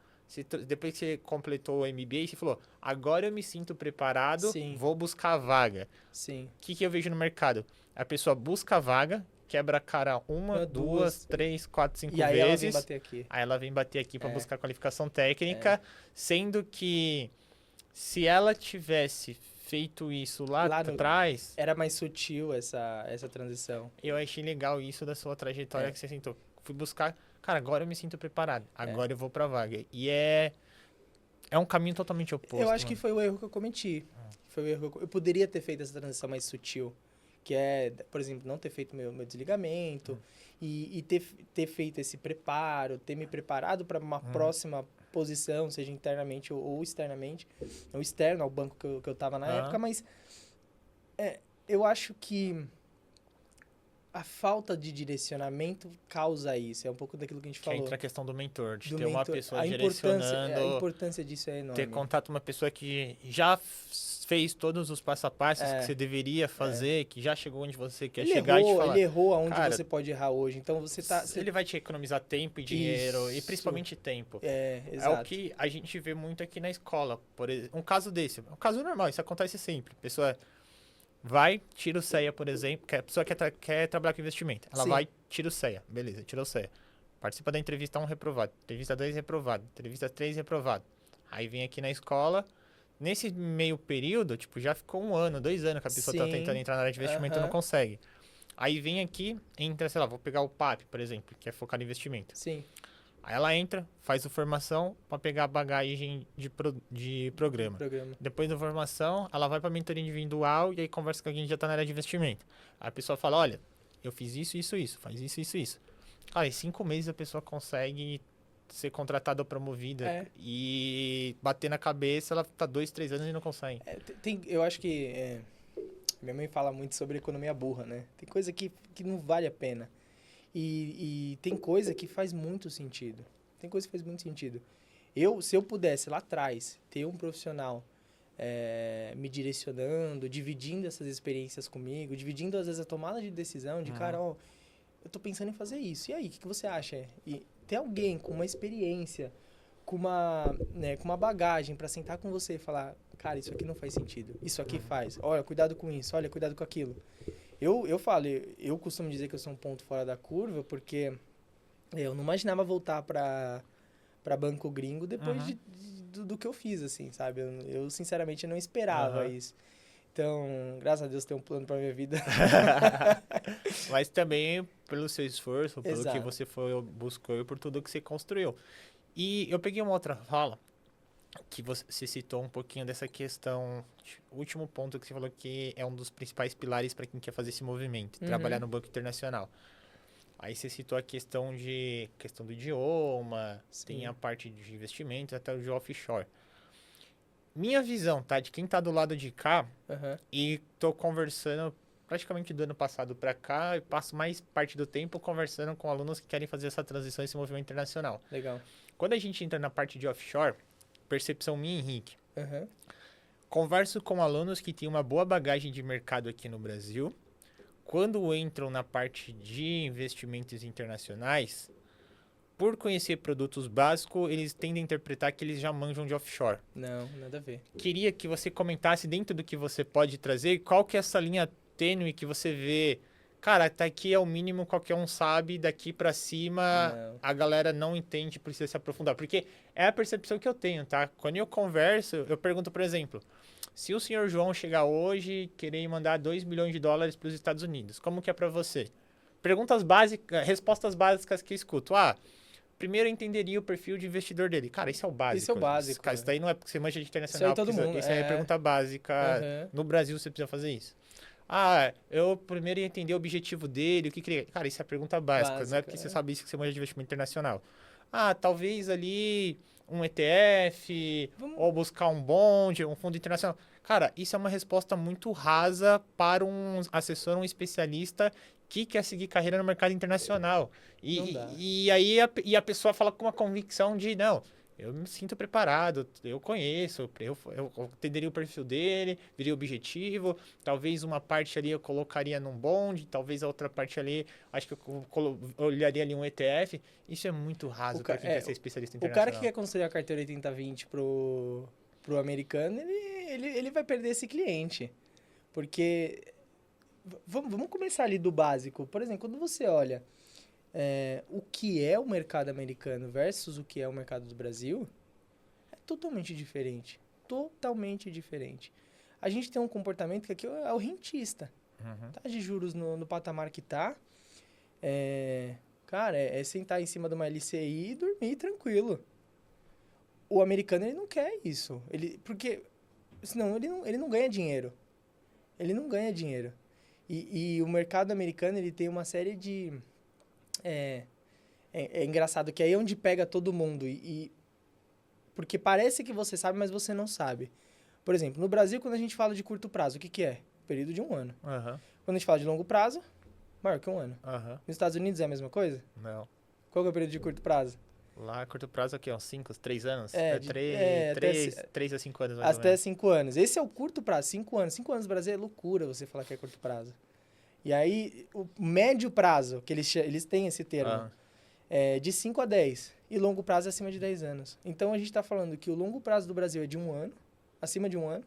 depois que você completou o MBA, você falou, agora eu me sinto preparado, vou buscar a vaga. Sim. O que eu vejo no mercado? A pessoa busca a vaga, quebra a cara 1, 2, 3, 4, 5 vezes. E aí ela vem bater aqui. Aí ela vem bater aqui para buscar qualificação técnica, sendo que se ela tivesse feito isso lá atrás... Era mais sutil essa transição. Eu achei legal isso da sua trajetória que você sentou. Fui buscar, cara, agora eu me sinto preparado. Agora eu vou pra vaga. E é um caminho totalmente oposto. Eu acho que foi o erro que eu cometi. Foi o erro eu poderia ter feito essa transição mais sutil. Que é, por exemplo, não ter feito meu desligamento e ter feito esse preparo, ter me preparado para uma próxima posição, seja internamente ou externamente, ou externo ao banco que eu estava na época, mas eu acho que a falta de direcionamento causa isso. É um pouco daquilo que a gente falou. Entra a questão do mentor, de ter uma pessoa direcionando. A importância disso é enorme. Ter contato com uma pessoa que já fez todos os passo a passos que você deveria fazer, que já chegou onde você quer chegar e te falar. Ele errou aonde você pode errar hoje. Então você tá... Ele vai te economizar tempo e dinheiro, e principalmente tempo. Exato. É o que a gente vê muito aqui na escola. Por exemplo, um caso desse, um caso normal, isso acontece sempre. A pessoa vai, tira o CEA, por exemplo, que a pessoa quer trabalhar com investimento. Ela vai, tira o CEA. Beleza, tirou o CEA. Participa da entrevista 1, reprovado. Entrevista 2, reprovado. Entrevista 3, reprovado. Aí vem aqui na escola. Nesse meio período, tipo, já ficou 1 ano, 2 anos que a pessoa tá tentando entrar na área de investimento e não consegue. Aí vem aqui, entra, sei lá, vou pegar o PAP, por exemplo, que é focado em investimento. Sim. Aí ela entra, faz a formação para pegar a bagagem de programa. Depois da formação, ela vai para mentoria individual e aí conversa com alguém que já tá na área de investimento. Aí a pessoa fala, olha, eu fiz isso, faz isso. Cara, em 5 meses a pessoa consegue ser contratada ou promovida. E bater na cabeça, ela tá 2, 3 anos e não consegue. Eu acho que... minha mãe fala muito sobre economia burra, né? Tem coisa que não vale a pena. E tem coisa que faz muito sentido. Se eu pudesse lá atrás ter um profissional me direcionando, dividindo essas experiências comigo, dividindo às vezes a tomada de decisão de, cara, ó, eu tô pensando em fazer isso. E aí, o que você acha? E ter alguém com uma experiência, com uma bagagem para sentar com você e falar, cara, isso aqui não faz sentido. Isso aqui faz. Olha, cuidado com isso. Olha, cuidado com aquilo. Eu costumo dizer que eu sou um ponto fora da curva, porque eu não imaginava voltar para banco gringo depois do que eu fiz, assim, sabe? Eu sinceramente não esperava isso. Então, graças a Deus tem um plano para minha vida. Mas também pelo seu esforço, pelo Exato. que você buscou e por tudo que você construiu. E eu peguei uma outra fala que você citou um pouquinho dessa questão, o último ponto que você falou que é um dos principais pilares para quem quer fazer esse movimento, trabalhar no Banco Internacional. Aí você citou a questão do idioma, tem a parte de investimentos, até o de offshore. Minha visão, tá? De quem tá do lado de cá, e tô conversando praticamente do ano passado para cá, e passo mais parte do tempo conversando com alunos que querem fazer essa transição, esse movimento internacional. Legal. Quando a gente entra na parte de offshore, percepção minha, Henrique, converso com alunos que têm uma boa bagagem de mercado aqui no Brasil. Quando entram na parte de investimentos internacionais, por conhecer produtos básicos, eles tendem a interpretar que eles já manjam de offshore. Não, nada a ver. Queria que você comentasse dentro do que você pode trazer, qual que é essa linha tênue que você vê. Cara, tá aqui é o mínimo, qualquer um sabe, daqui pra cima a galera não entende, precisa se aprofundar. Porque é a percepção que eu tenho, tá? Quando eu converso, eu pergunto, por exemplo, se o senhor João chegar hoje e querer mandar $2 milhões para os Estados Unidos, como que é pra você? Perguntas básicas, respostas básicas que eu escuto. Primeiro eu entenderia o perfil de investidor dele. Cara, isso é o básico. Isso é o básico. Cara, isso daí não é porque você manja de internacional. Isso aí todo mundo. Isso é pergunta básica. No Brasil você precisa fazer isso. Eu primeiro ia entender o objetivo dele, o que queria. Cara, isso é pergunta básica. Não é porque você sabe isso que você manja de investimento internacional. Talvez ali um ETF, ou buscar um bond, um fundo internacional. Cara, isso é uma resposta muito rasa para um assessor, um especialista que quer seguir carreira no mercado internacional. E aí a pessoa fala com uma convicção de, não, eu me sinto preparado, eu conheço, eu entenderia o perfil dele, viria o objetivo, talvez uma parte ali eu colocaria num bond, talvez a outra parte ali, acho que eu olharia ali um ETF. Isso é muito raso para quem quer ser especialista internacional. O cara que quer construir a carteira 80/20 pro americano, ele vai perder esse cliente. Porque, vamos começar ali do básico. Por exemplo, quando você olha o que é o mercado americano versus o que é o mercado do Brasil, é totalmente diferente. Totalmente diferente. A gente tem um comportamento que aqui é o rentista. Taxa de juros no patamar que tá. Cara, é sentar em cima de uma LCI e dormir tranquilo. O americano, ele não quer isso. Porque senão ele não ganha dinheiro. Ele não ganha dinheiro. E o mercado americano, ele tem uma série de... É engraçado que aí é onde pega todo mundo. Porque parece que você sabe, mas você não sabe. Por exemplo, no Brasil, quando a gente fala de curto prazo, o que é? Período de 1 ano. Quando a gente fala de longo prazo, maior que 1 ano. Nos Estados Unidos é a mesma coisa? Não. Qual que é o período de curto prazo? Lá, curto prazo aqui, uns 5, 3 anos? 3 a 5 anos, mais ou menos. Até 5 anos. Esse é o curto prazo, 5 anos. 5 anos no Brasil é loucura você falar que é curto prazo. E aí, o médio prazo, que eles têm esse termo, é de 5 a 10. E longo prazo é acima de 10 anos. Então, a gente está falando que o longo prazo do Brasil é de 1 ano, acima de 1 ano,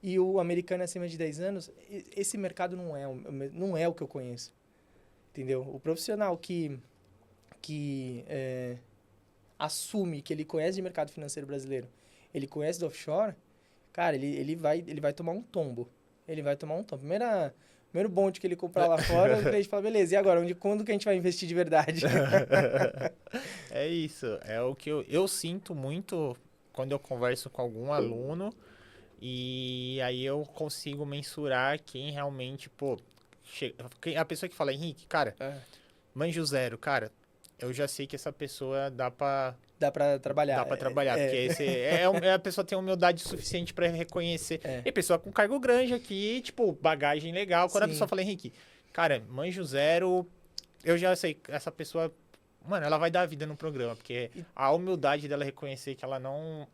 e o americano é acima de 10 anos. Esse mercado não é o que eu conheço. Entendeu? O profissional que assume que ele conhece de mercado financeiro brasileiro, ele conhece do offshore, cara, ele vai tomar um tombo. Ele vai tomar um tombo. Primeiro bonde que ele comprar lá fora, o cliente fala, beleza, e agora? Quando que a gente vai investir de verdade? É isso. É o que eu sinto muito quando eu converso com algum aluno, e aí eu consigo mensurar quem realmente, a pessoa que fala, Henrique, cara, manjo zero, cara, eu já sei que essa pessoa dá pra trabalhar. Dá pra trabalhar, porque a pessoa tem humildade suficiente pra reconhecer. É. E a pessoa com cargo grande aqui, tipo, bagagem legal. Quando a Sim. pessoa fala, Henrique, cara, manjo zero, eu já sei, essa pessoa, mano, ela vai dar vida no programa, porque a humildade dela reconhecer que ela não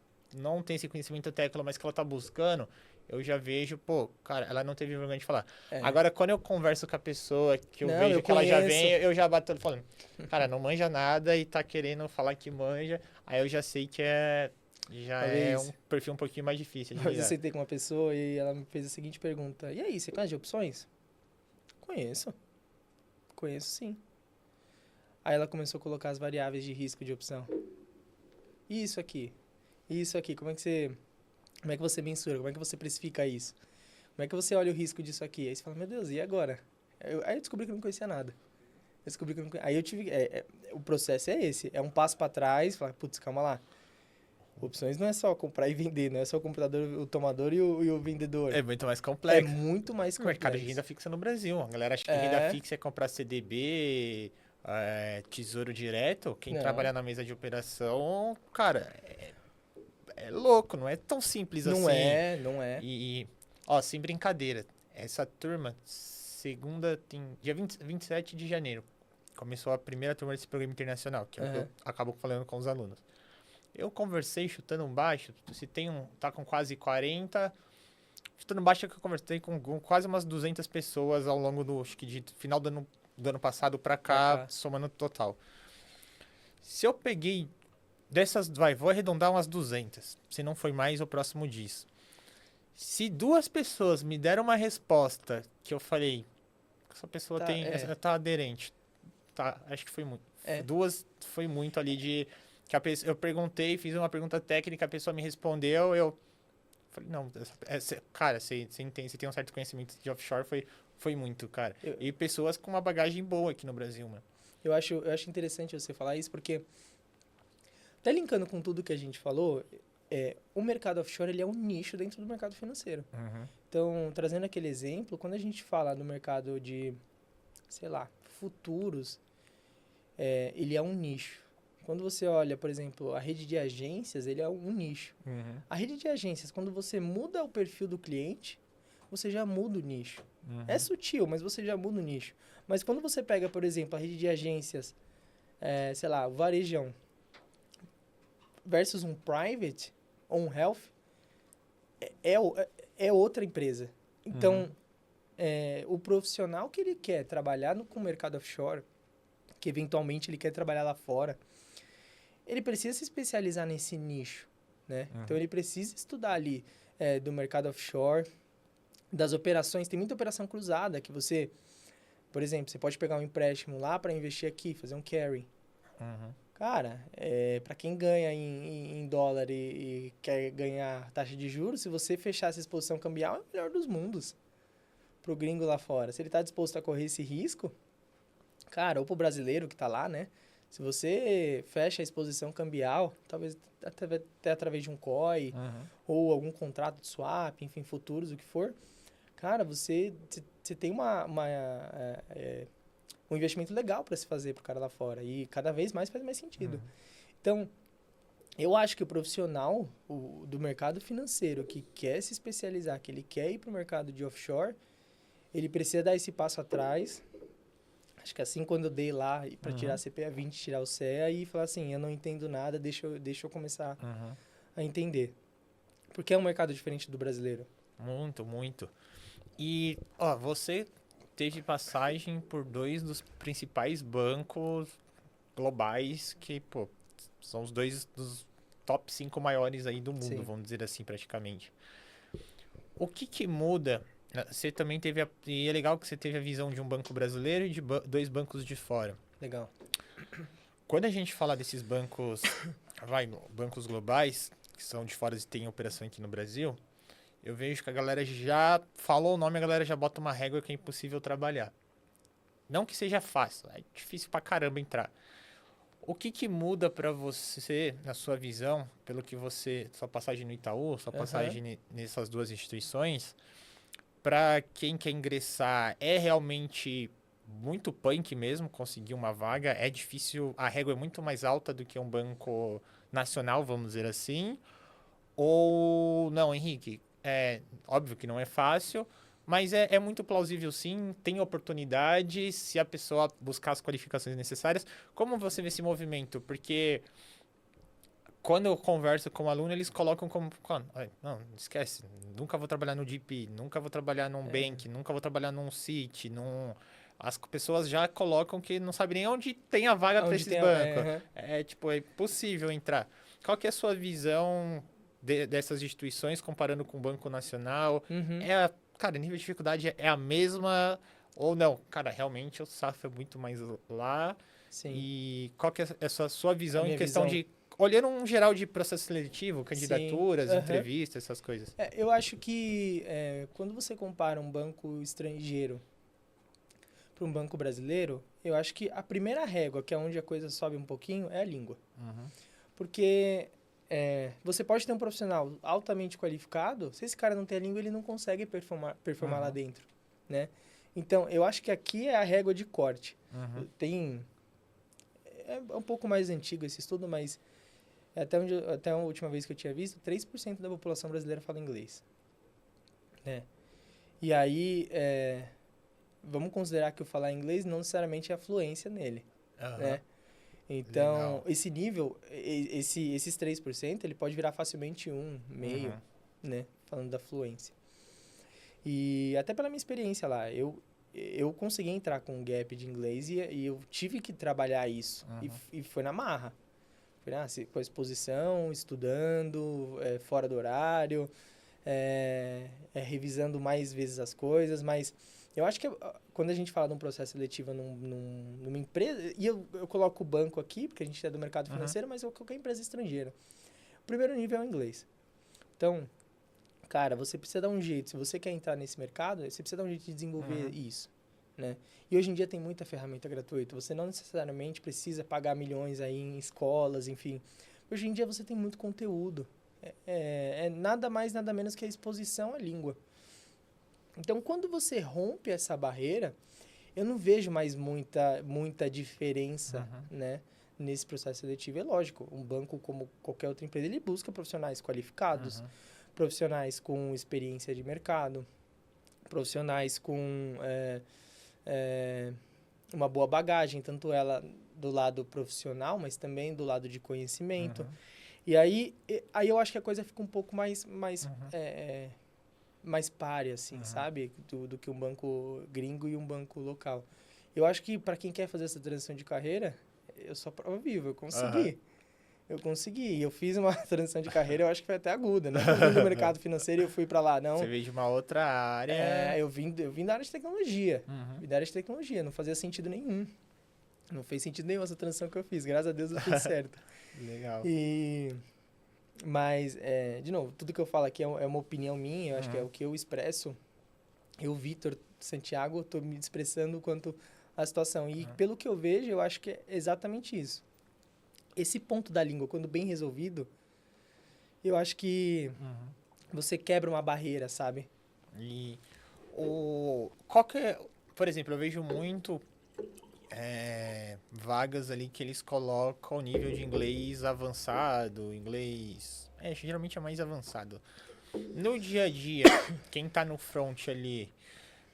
tem esse conhecimento técnico, mas que ela tá buscando, eu já vejo, pô, cara, ela não teve vergonha de falar. Agora, quando eu converso com a pessoa, que eu vejo que ela já vem, eu já bato falando, cara, não manja nada e tá querendo falar que manja, aí eu já sei que já é um perfil um pouquinho mais difícil de lidar. Eu sentei com uma pessoa e ela me fez a seguinte pergunta, e aí, você conhece de opções? Conheço sim. Aí ela começou a colocar as variáveis de risco de opção. Isso aqui, como é que você mensura? Como é que você precifica isso? Como é que você olha o risco disso aqui? Aí você fala, meu Deus, e agora? Aí eu descobri que eu não conhecia nada. Aí eu tive... o processo é esse. É um passo para trás, falar, putz, calma lá. Opções não é só comprar e vender, não é só o comprador, o tomador e o vendedor. É muito mais complexo. É muito mais complexo. O mercado de renda fixa no Brasil. A galera acha que renda fixa é comprar CDB, tesouro direto. Quem trabalha na mesa de operação, cara... É louco, não é tão simples assim. Não é. E, ó, sem brincadeira, essa turma, dia 27 de janeiro, começou a primeira turma desse programa internacional, que eu acabo falando com os alunos. Eu conversei chutando baixo, se tá com quase 40, chutando baixo é que eu conversei com quase umas 200 pessoas ao longo acho que de final do ano passado pra cá, somando o total. Se eu peguei dessas, vou arredondar umas 200, se não foi mais o próximo disso. Se 2 pessoas me deram uma resposta que eu falei, essa pessoa tá aderente, tá, acho que foi muito. 2 foi muito ali de que eu perguntei, fiz uma pergunta técnica, a pessoa me respondeu, eu falei, não, cara, você tem um certo conhecimento de offshore, foi muito, cara. E pessoas com uma bagagem boa aqui no Brasil, mano. Eu acho interessante você falar isso, porque até linkando com tudo que a gente falou, o mercado offshore ele é um nicho dentro do mercado financeiro. Então, trazendo aquele exemplo, quando a gente fala do mercado de, sei lá, futuros, ele é um nicho. Quando você olha, por exemplo, a rede de agências, ele é um nicho. A rede de agências, quando você muda o perfil do cliente, você já muda o nicho. É sutil, mas você já muda o nicho. Mas quando você pega, por exemplo, a rede de agências, sei lá, o varejão, versus um private ou um health, é outra empresa. Então, o profissional que ele quer trabalhar com o mercado offshore, que eventualmente ele quer trabalhar lá fora, ele precisa se especializar nesse nicho, né? Então, ele precisa estudar ali do mercado offshore, das operações. Tem muita operação cruzada que você, por exemplo, você pode pegar um empréstimo lá para investir aqui, fazer um carry. Cara, para quem ganha em dólar e quer ganhar taxa de juros, se você fechar essa exposição cambial, é o melhor dos mundos pro gringo lá fora. Se ele está disposto a correr esse risco, cara, ou pro brasileiro que está lá, né? Se você fecha a exposição cambial, talvez até através de um COI ou algum contrato de swap, enfim, futuros, o que for, cara, você tem um investimento legal para se fazer para o cara lá fora. E cada vez mais faz mais sentido. Então, eu acho que o profissional do mercado financeiro que quer se especializar, que ele quer ir para o mercado de offshore, ele precisa dar esse passo atrás. Acho que assim, quando eu dei lá para tirar a CPA 20, tirar o CEA e falar assim, eu não entendo nada, deixa eu começar a entender. Porque é um mercado diferente do brasileiro. Muito, muito. E, ó, você teve passagem por 2 dos principais bancos globais que, pô, são os 2 dos top 5 maiores aí do mundo, vamos dizer assim, praticamente. O que muda? Você também teve e é legal que você teve a visão de um banco brasileiro e de 2 bancos de fora. Legal. Quando a gente fala desses bancos, bancos globais, que são de fora e têm operação aqui no Brasil, eu vejo que a galera já falou o nome, a galera já bota uma régua que é impossível trabalhar. Não que seja fácil, é difícil pra caramba entrar. O que muda pra você, na sua visão, pelo que sua passagem no Itaú, sua passagem nessas 2 instituições, para quem quer ingressar, é realmente muito punk mesmo conseguir uma vaga. É difícil, a régua é muito mais alta do que um banco nacional, vamos dizer assim. Ou não, Henrique, é óbvio que não é fácil, mas é muito plausível sim, tem oportunidade se a pessoa buscar as qualificações necessárias. Como você vê esse movimento? Porque quando eu converso com o aluno, eles colocam como, não, esquece, nunca vou trabalhar no GP, nunca vou trabalhar num bank, nunca vou trabalhar num Citi, As pessoas já colocam que não sabem nem onde tem a vaga para esses bancos. Tipo, é possível entrar. Qual que é a sua visão dessas instituições comparando com o Banco Nacional? Cara, nível de dificuldade é a mesma ou não? Cara, realmente o SAF é muito mais lá. Sim. E qual que é a sua visão em questão de... Olhando um geral de processo seletivo, candidaturas, entrevistas, essas coisas. Eu acho que quando você compara um banco estrangeiro para um banco brasileiro, eu acho que a primeira régua, que é onde a coisa sobe um pouquinho, é a língua. Porque você pode ter um profissional altamente qualificado, se esse cara não tem a língua, ele não consegue performar lá dentro, né? Então, eu acho que aqui é a régua de corte. É um pouco mais antigo esse estudo, mas até a última vez que eu tinha visto, 3% da população brasileira fala inglês. Né? E aí, vamos considerar que o falar inglês não necessariamente é a fluência nele. Né? Então, legal. Esse nível, esses 3%, ele pode virar facilmente 1,5%, né? Falando da fluência. E até pela minha experiência lá, eu consegui entrar com um gap de inglês e eu tive que trabalhar isso. E foi na marra. Foi com a exposição, estudando, fora do horário, revisando mais vezes as coisas, mas eu acho que quando a gente fala de um processo seletivo numa empresa, e eu coloco o banco aqui, porque a gente é do mercado financeiro, mas eu coloquei empresa estrangeira. O primeiro nível é o inglês. Então, cara, você precisa dar um jeito, se você quer entrar nesse mercado, você precisa dar um jeito de desenvolver isso, né? E hoje em dia tem muita ferramenta gratuita, você não necessariamente precisa pagar milhões aí em escolas, enfim. Hoje em dia você tem muito conteúdo, nada mais, nada menos que a exposição à língua. Então, quando você rompe essa barreira, eu não vejo mais muita diferença, né, nesse processo seletivo. É lógico, um banco, como qualquer outra empresa, ele busca profissionais qualificados, profissionais com experiência de mercado, profissionais com uma boa bagagem, tanto ela do lado profissional, mas também do lado de conhecimento. E aí eu acho que a coisa fica um pouco mais pare, assim, sabe? Do que um banco gringo e um banco local. Eu acho que para quem quer fazer essa transição de carreira, eu sou prova viva, eu consegui. Eu consegui. Eu fiz uma transição de carreira, eu acho que foi até aguda, né? Eu vim do mercado financeiro e eu fui para lá, não. Você veio de uma outra área. Eu vim da área de tecnologia. Vim da área de tecnologia, não fazia sentido nenhum. Não fez sentido nenhum essa transição que eu fiz. Graças a Deus eu fiz certo. Legal. Mas, de novo, tudo que eu falo aqui é uma opinião minha, eu acho que é o que eu expresso. Eu, Vitor Santiago, estou me expressando quanto à situação. E pelo que eu vejo, eu acho que é exatamente isso. Esse ponto da língua, quando bem resolvido, eu acho que você quebra uma barreira, sabe? E por exemplo, eu vejo muito vagas ali que eles colocam o nível de inglês avançado, inglês... geralmente é mais avançado. No dia a dia, quem tá no front ali,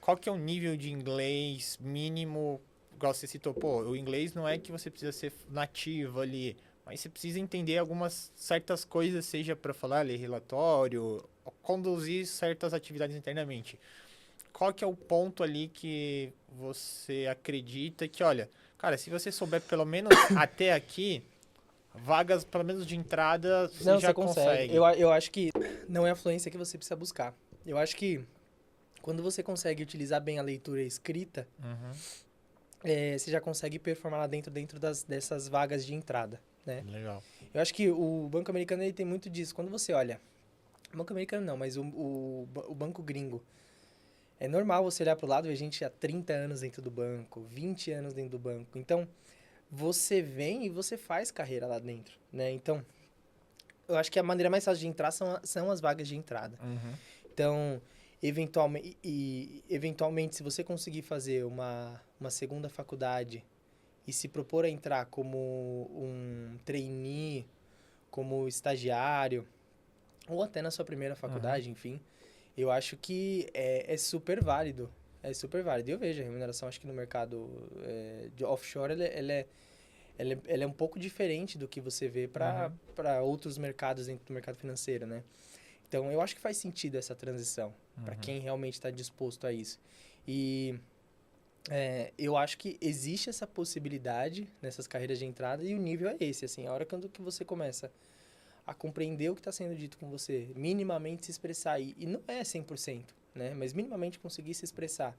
qual que é o nível de inglês mínimo? Igual você citou, o inglês não é que você precisa ser nativo ali, mas você precisa entender algumas certas coisas, seja para falar, ler relatório, conduzir certas atividades internamente. Qual que é o ponto ali que você acredita que, olha, cara, se você souber pelo menos até aqui, vagas pelo menos de entrada, você já consegue. Eu acho que não é a fluência que você precisa buscar. Eu acho que quando você consegue utilizar bem a leitura escrita, você já consegue performar lá dentro dessas vagas de entrada, né? Legal. Eu acho que o banco americano ele tem muito disso. Quando você olha... O banco americano não, mas o banco gringo. É normal você olhar para o lado e ver gente há 30 anos dentro do banco, 20 anos dentro do banco. Então, você vem e você faz carreira lá dentro, né? Então, eu acho que a maneira mais fácil de entrar são as vagas de entrada. Então, eventualmente, se você conseguir fazer uma segunda faculdade e se propor a entrar como um trainee, como estagiário, ou até na sua primeira faculdade, enfim, eu acho que é super válido. É super válido. E eu vejo a remuneração, acho que no mercado de offshore, ela é um pouco diferente do que você vê para outros mercados dentro do mercado financeiro, né? Então, eu acho que faz sentido essa transição para quem realmente está disposto a isso. E eu acho que existe essa possibilidade nessas carreiras de entrada e o nível é esse, assim, a hora que você começa a compreender o que está sendo dito com você, minimamente se expressar, e não é 100%, né? Mas minimamente conseguir se expressar.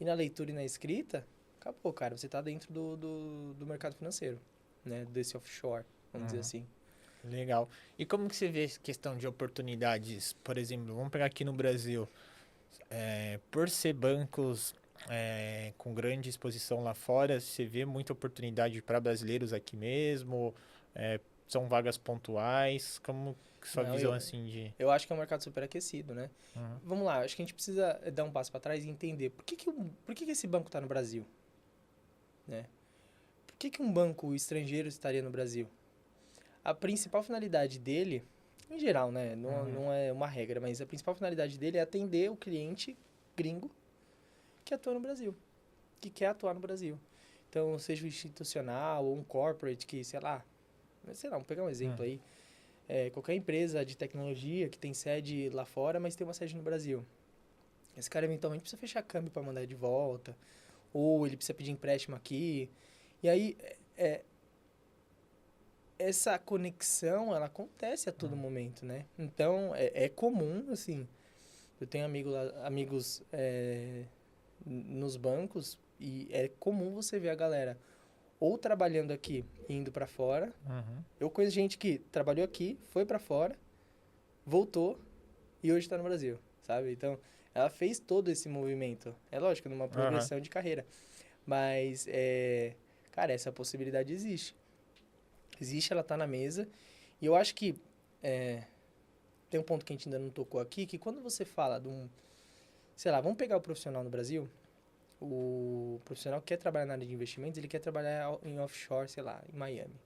E na leitura e na escrita, acabou, cara, você está dentro do mercado financeiro, né? Desse offshore, vamos dizer assim. Legal. E como que você vê essa questão de oportunidades? Por exemplo, vamos pegar aqui no Brasil, por ser bancos com grande exposição lá fora, você vê muita oportunidade para brasileiros aqui mesmo? São vagas pontuais? Como que sua Não, visão assim de... eu acho que é um mercado super aquecido, né? Vamos lá, acho que a gente precisa dar um passo para trás e entender por que esse banco está no Brasil, né? Por que um banco estrangeiro estaria no Brasil? A principal finalidade dele, em geral, né? Não é uma regra, mas a principal finalidade dele é atender o cliente gringo que atua no Brasil, que quer atuar no Brasil. Então, seja um institucional ou um corporate que, sei lá, vamos pegar um exemplo aí. Qualquer empresa de tecnologia que tem sede lá fora, mas tem uma sede no Brasil. Esse cara eventualmente precisa fechar câmbio para mandar de volta, ou ele precisa pedir empréstimo aqui. E aí, essa conexão, ela acontece a todo momento, né? Então, é comum, assim, eu tenho amigos nos bancos e é comum você ver a galera ou trabalhando aqui e indo para fora. Eu conheço gente que trabalhou aqui, foi para fora, voltou e hoje está no Brasil, sabe? Então, ela fez todo esse movimento. É lógico, numa progressão de carreira. Mas, cara, essa possibilidade existe. Existe, ela está na mesa. E eu acho que tem um ponto que a gente ainda não tocou aqui, que quando você fala de um... Sei lá, vamos pegar o profissional no Brasil. O profissional que quer trabalhar na área de investimentos, ele quer trabalhar em offshore, sei lá, em Miami.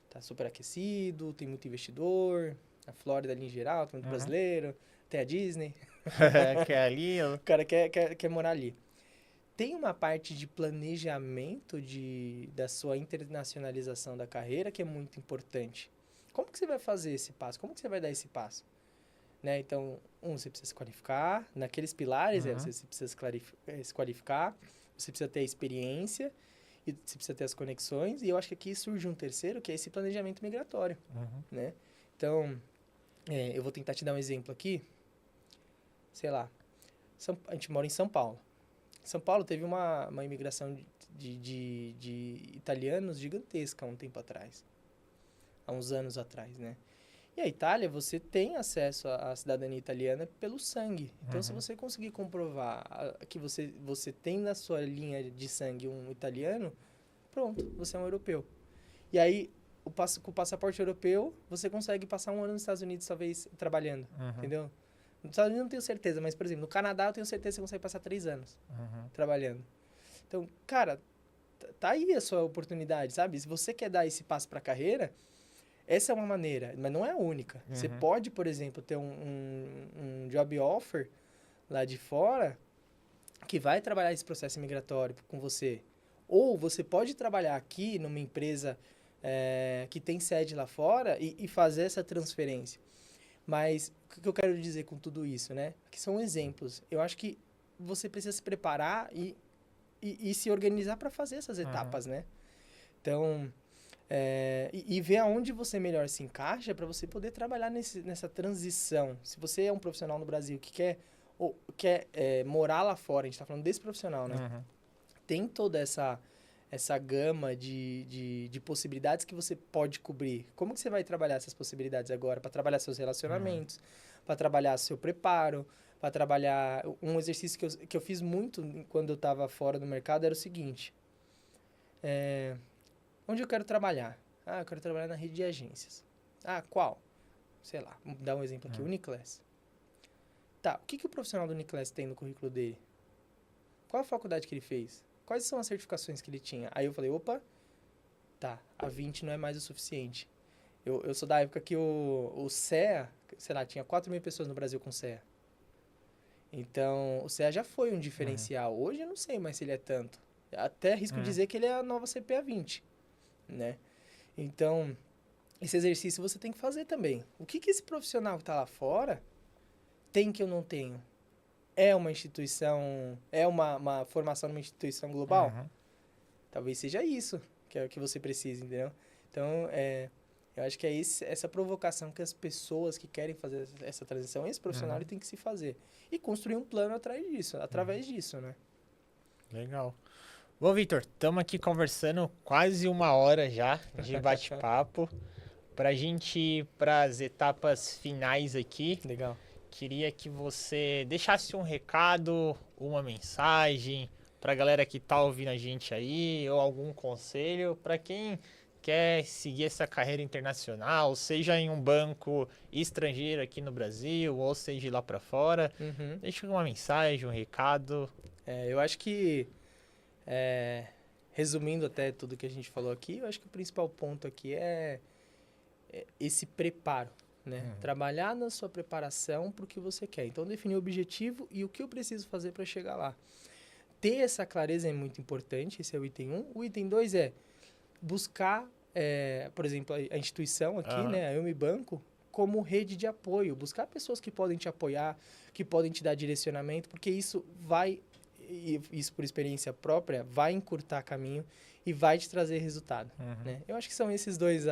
Tá super aquecido, tem muito investidor, a Flórida ali em geral, tem muito brasileiro, tem a Disney. Que é ali... O cara quer morar ali. Tem uma parte de planejamento da sua internacionalização da carreira que é muito importante. Como que você vai fazer esse passo? Como que você vai dar esse passo? Né? Então, você precisa se qualificar. Naqueles pilares, você precisa se qualificar, você precisa ter a experiência, e você precisa ter as conexões. E eu acho que aqui surge um terceiro, que é esse planejamento migratório. Né? Então, eu vou tentar te dar um exemplo aqui. Sei lá, a gente mora em São Paulo. São Paulo teve uma imigração de italianos gigantesca há um tempo atrás. Há uns anos atrás, né? E a Itália, você tem acesso à cidadania italiana pelo sangue. Então, se você conseguir comprovar que você tem na sua linha de sangue um italiano, pronto, você é um europeu. E aí, com o passaporte europeu, você consegue passar um ano nos Estados Unidos, talvez, trabalhando, entendeu? Nos Estados Unidos eu não tenho certeza, mas, por exemplo, no Canadá eu tenho certeza que você consegue passar 3 anos trabalhando. Então, cara, tá aí a sua oportunidade, sabe? Se você quer dar esse passo para a carreira, essa é uma maneira, mas não é a única. Você pode, por exemplo, ter um job offer lá de fora que vai trabalhar esse processo migratório com você. Ou você pode trabalhar aqui numa empresa que tem sede lá fora e fazer essa transferência. Mas o que eu quero dizer com tudo isso, né? Que são exemplos. Eu acho que você precisa se preparar e se organizar para fazer essas etapas, né? Então, e ver aonde você melhor se encaixa para você poder trabalhar nessa transição. Se você é um profissional no Brasil que quer morar lá fora, a gente está falando desse profissional, né? Tem toda essa gama de possibilidades que você pode cobrir. Como que você vai trabalhar essas possibilidades agora? Para trabalhar seus relacionamentos, para trabalhar seu preparo, para trabalhar... Um exercício que eu fiz muito quando eu estava fora do mercado era o seguinte. Onde eu quero trabalhar? Eu quero trabalhar na rede de agências. Qual? Sei lá, vou dar um exemplo aqui. Uniclass. Tá, o que o profissional do Uniclass tem no currículo dele? Qual a faculdade que ele fez? quais são as certificações que ele tinha. Aí eu falei, opa, tá, a 20 não é mais o suficiente. Eu sou da época que o CEA, sei lá, tinha 4 mil pessoas no Brasil com CEA. Então, o CEA já foi um diferencial. Hoje eu não sei mais se ele é tanto. Até risco dizer que ele é a nova CPA 20, né? Então, esse exercício você tem que fazer também. O que esse profissional que está lá fora tem que eu não tenho? É uma instituição, é uma formação numa instituição global? Talvez seja isso que é o que você precisa, entendeu? Então, eu acho que é essa provocação que as pessoas que querem fazer essa transição, esse profissional ele tem que se fazer. E construir um plano através disso, né? Legal. Bom, Victor, estamos aqui conversando quase 1 hora já de bate-papo. Para a gente ir para as etapas finais aqui, Legal. queria que você deixasse um recado, uma mensagem para a galera que está ouvindo a gente aí, ou algum conselho para quem quer seguir essa carreira internacional, seja em um banco estrangeiro aqui no Brasil, ou seja lá para fora. Deixa uma mensagem, um recado. Eu acho que, resumindo até tudo que a gente falou aqui, eu acho que o principal ponto aqui é esse preparo, né? Trabalhar na sua preparação para o que você quer. Então, definir o objetivo e o que eu preciso fazer para chegar lá. Ter essa clareza é muito importante, esse é o item 1. O item 2 é buscar, por exemplo, a instituição aqui, né, a Eu Me Banco, como rede de apoio. Buscar pessoas que podem te apoiar, que podem te dar direcionamento, porque isso por experiência própria, vai encurtar caminho e vai te trazer resultado. Né? Eu acho que são essas duas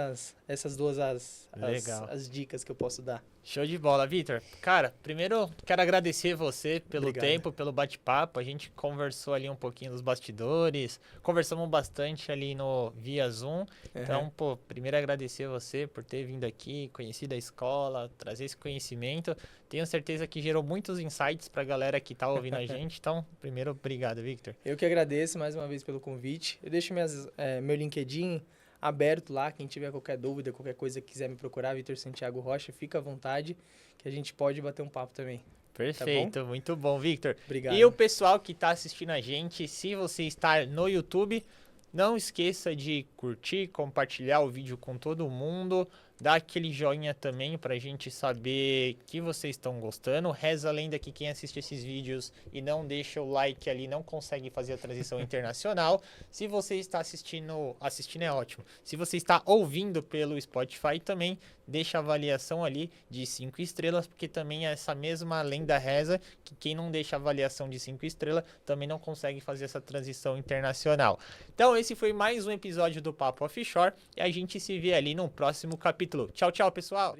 as dicas que eu posso dar. Show de bola, Victor. Cara, primeiro quero agradecer você pelo tempo, pelo bate-papo. A gente conversou ali um pouquinho nos bastidores, conversamos bastante ali via Zoom. Então, primeiro agradecer você por ter vindo aqui, conhecido a escola, trazer esse conhecimento. Tenho certeza que gerou muitos insights para a galera que está ouvindo a gente. Então, primeiro, obrigado, Victor. Eu que agradeço mais uma vez pelo convite. Eu deixo meu LinkedIn aberto lá, quem tiver qualquer dúvida, qualquer coisa que quiser me procurar, Victor Santiago Rocha, fica à vontade, que a gente pode bater um papo também. Perfeito, tá bom? Muito bom, Victor. Obrigado. E o pessoal que está assistindo a gente, se você está no YouTube, não esqueça de curtir, compartilhar o vídeo com todo mundo, dá aquele joinha também pra gente saber que vocês estão gostando. Reza a lenda que quem assiste esses vídeos e não deixa o like ali não consegue fazer a transição internacional. Se você está assistindo é ótimo. Se você está ouvindo pelo Spotify também, deixa a avaliação ali de 5 estrelas, porque também essa mesma lenda reza que quem não deixa a avaliação de 5 estrelas também não consegue fazer essa transição internacional. Então esse foi mais um episódio do Papo Offshore e a gente se vê ali no próximo capítulo. Tchau, tchau, pessoal!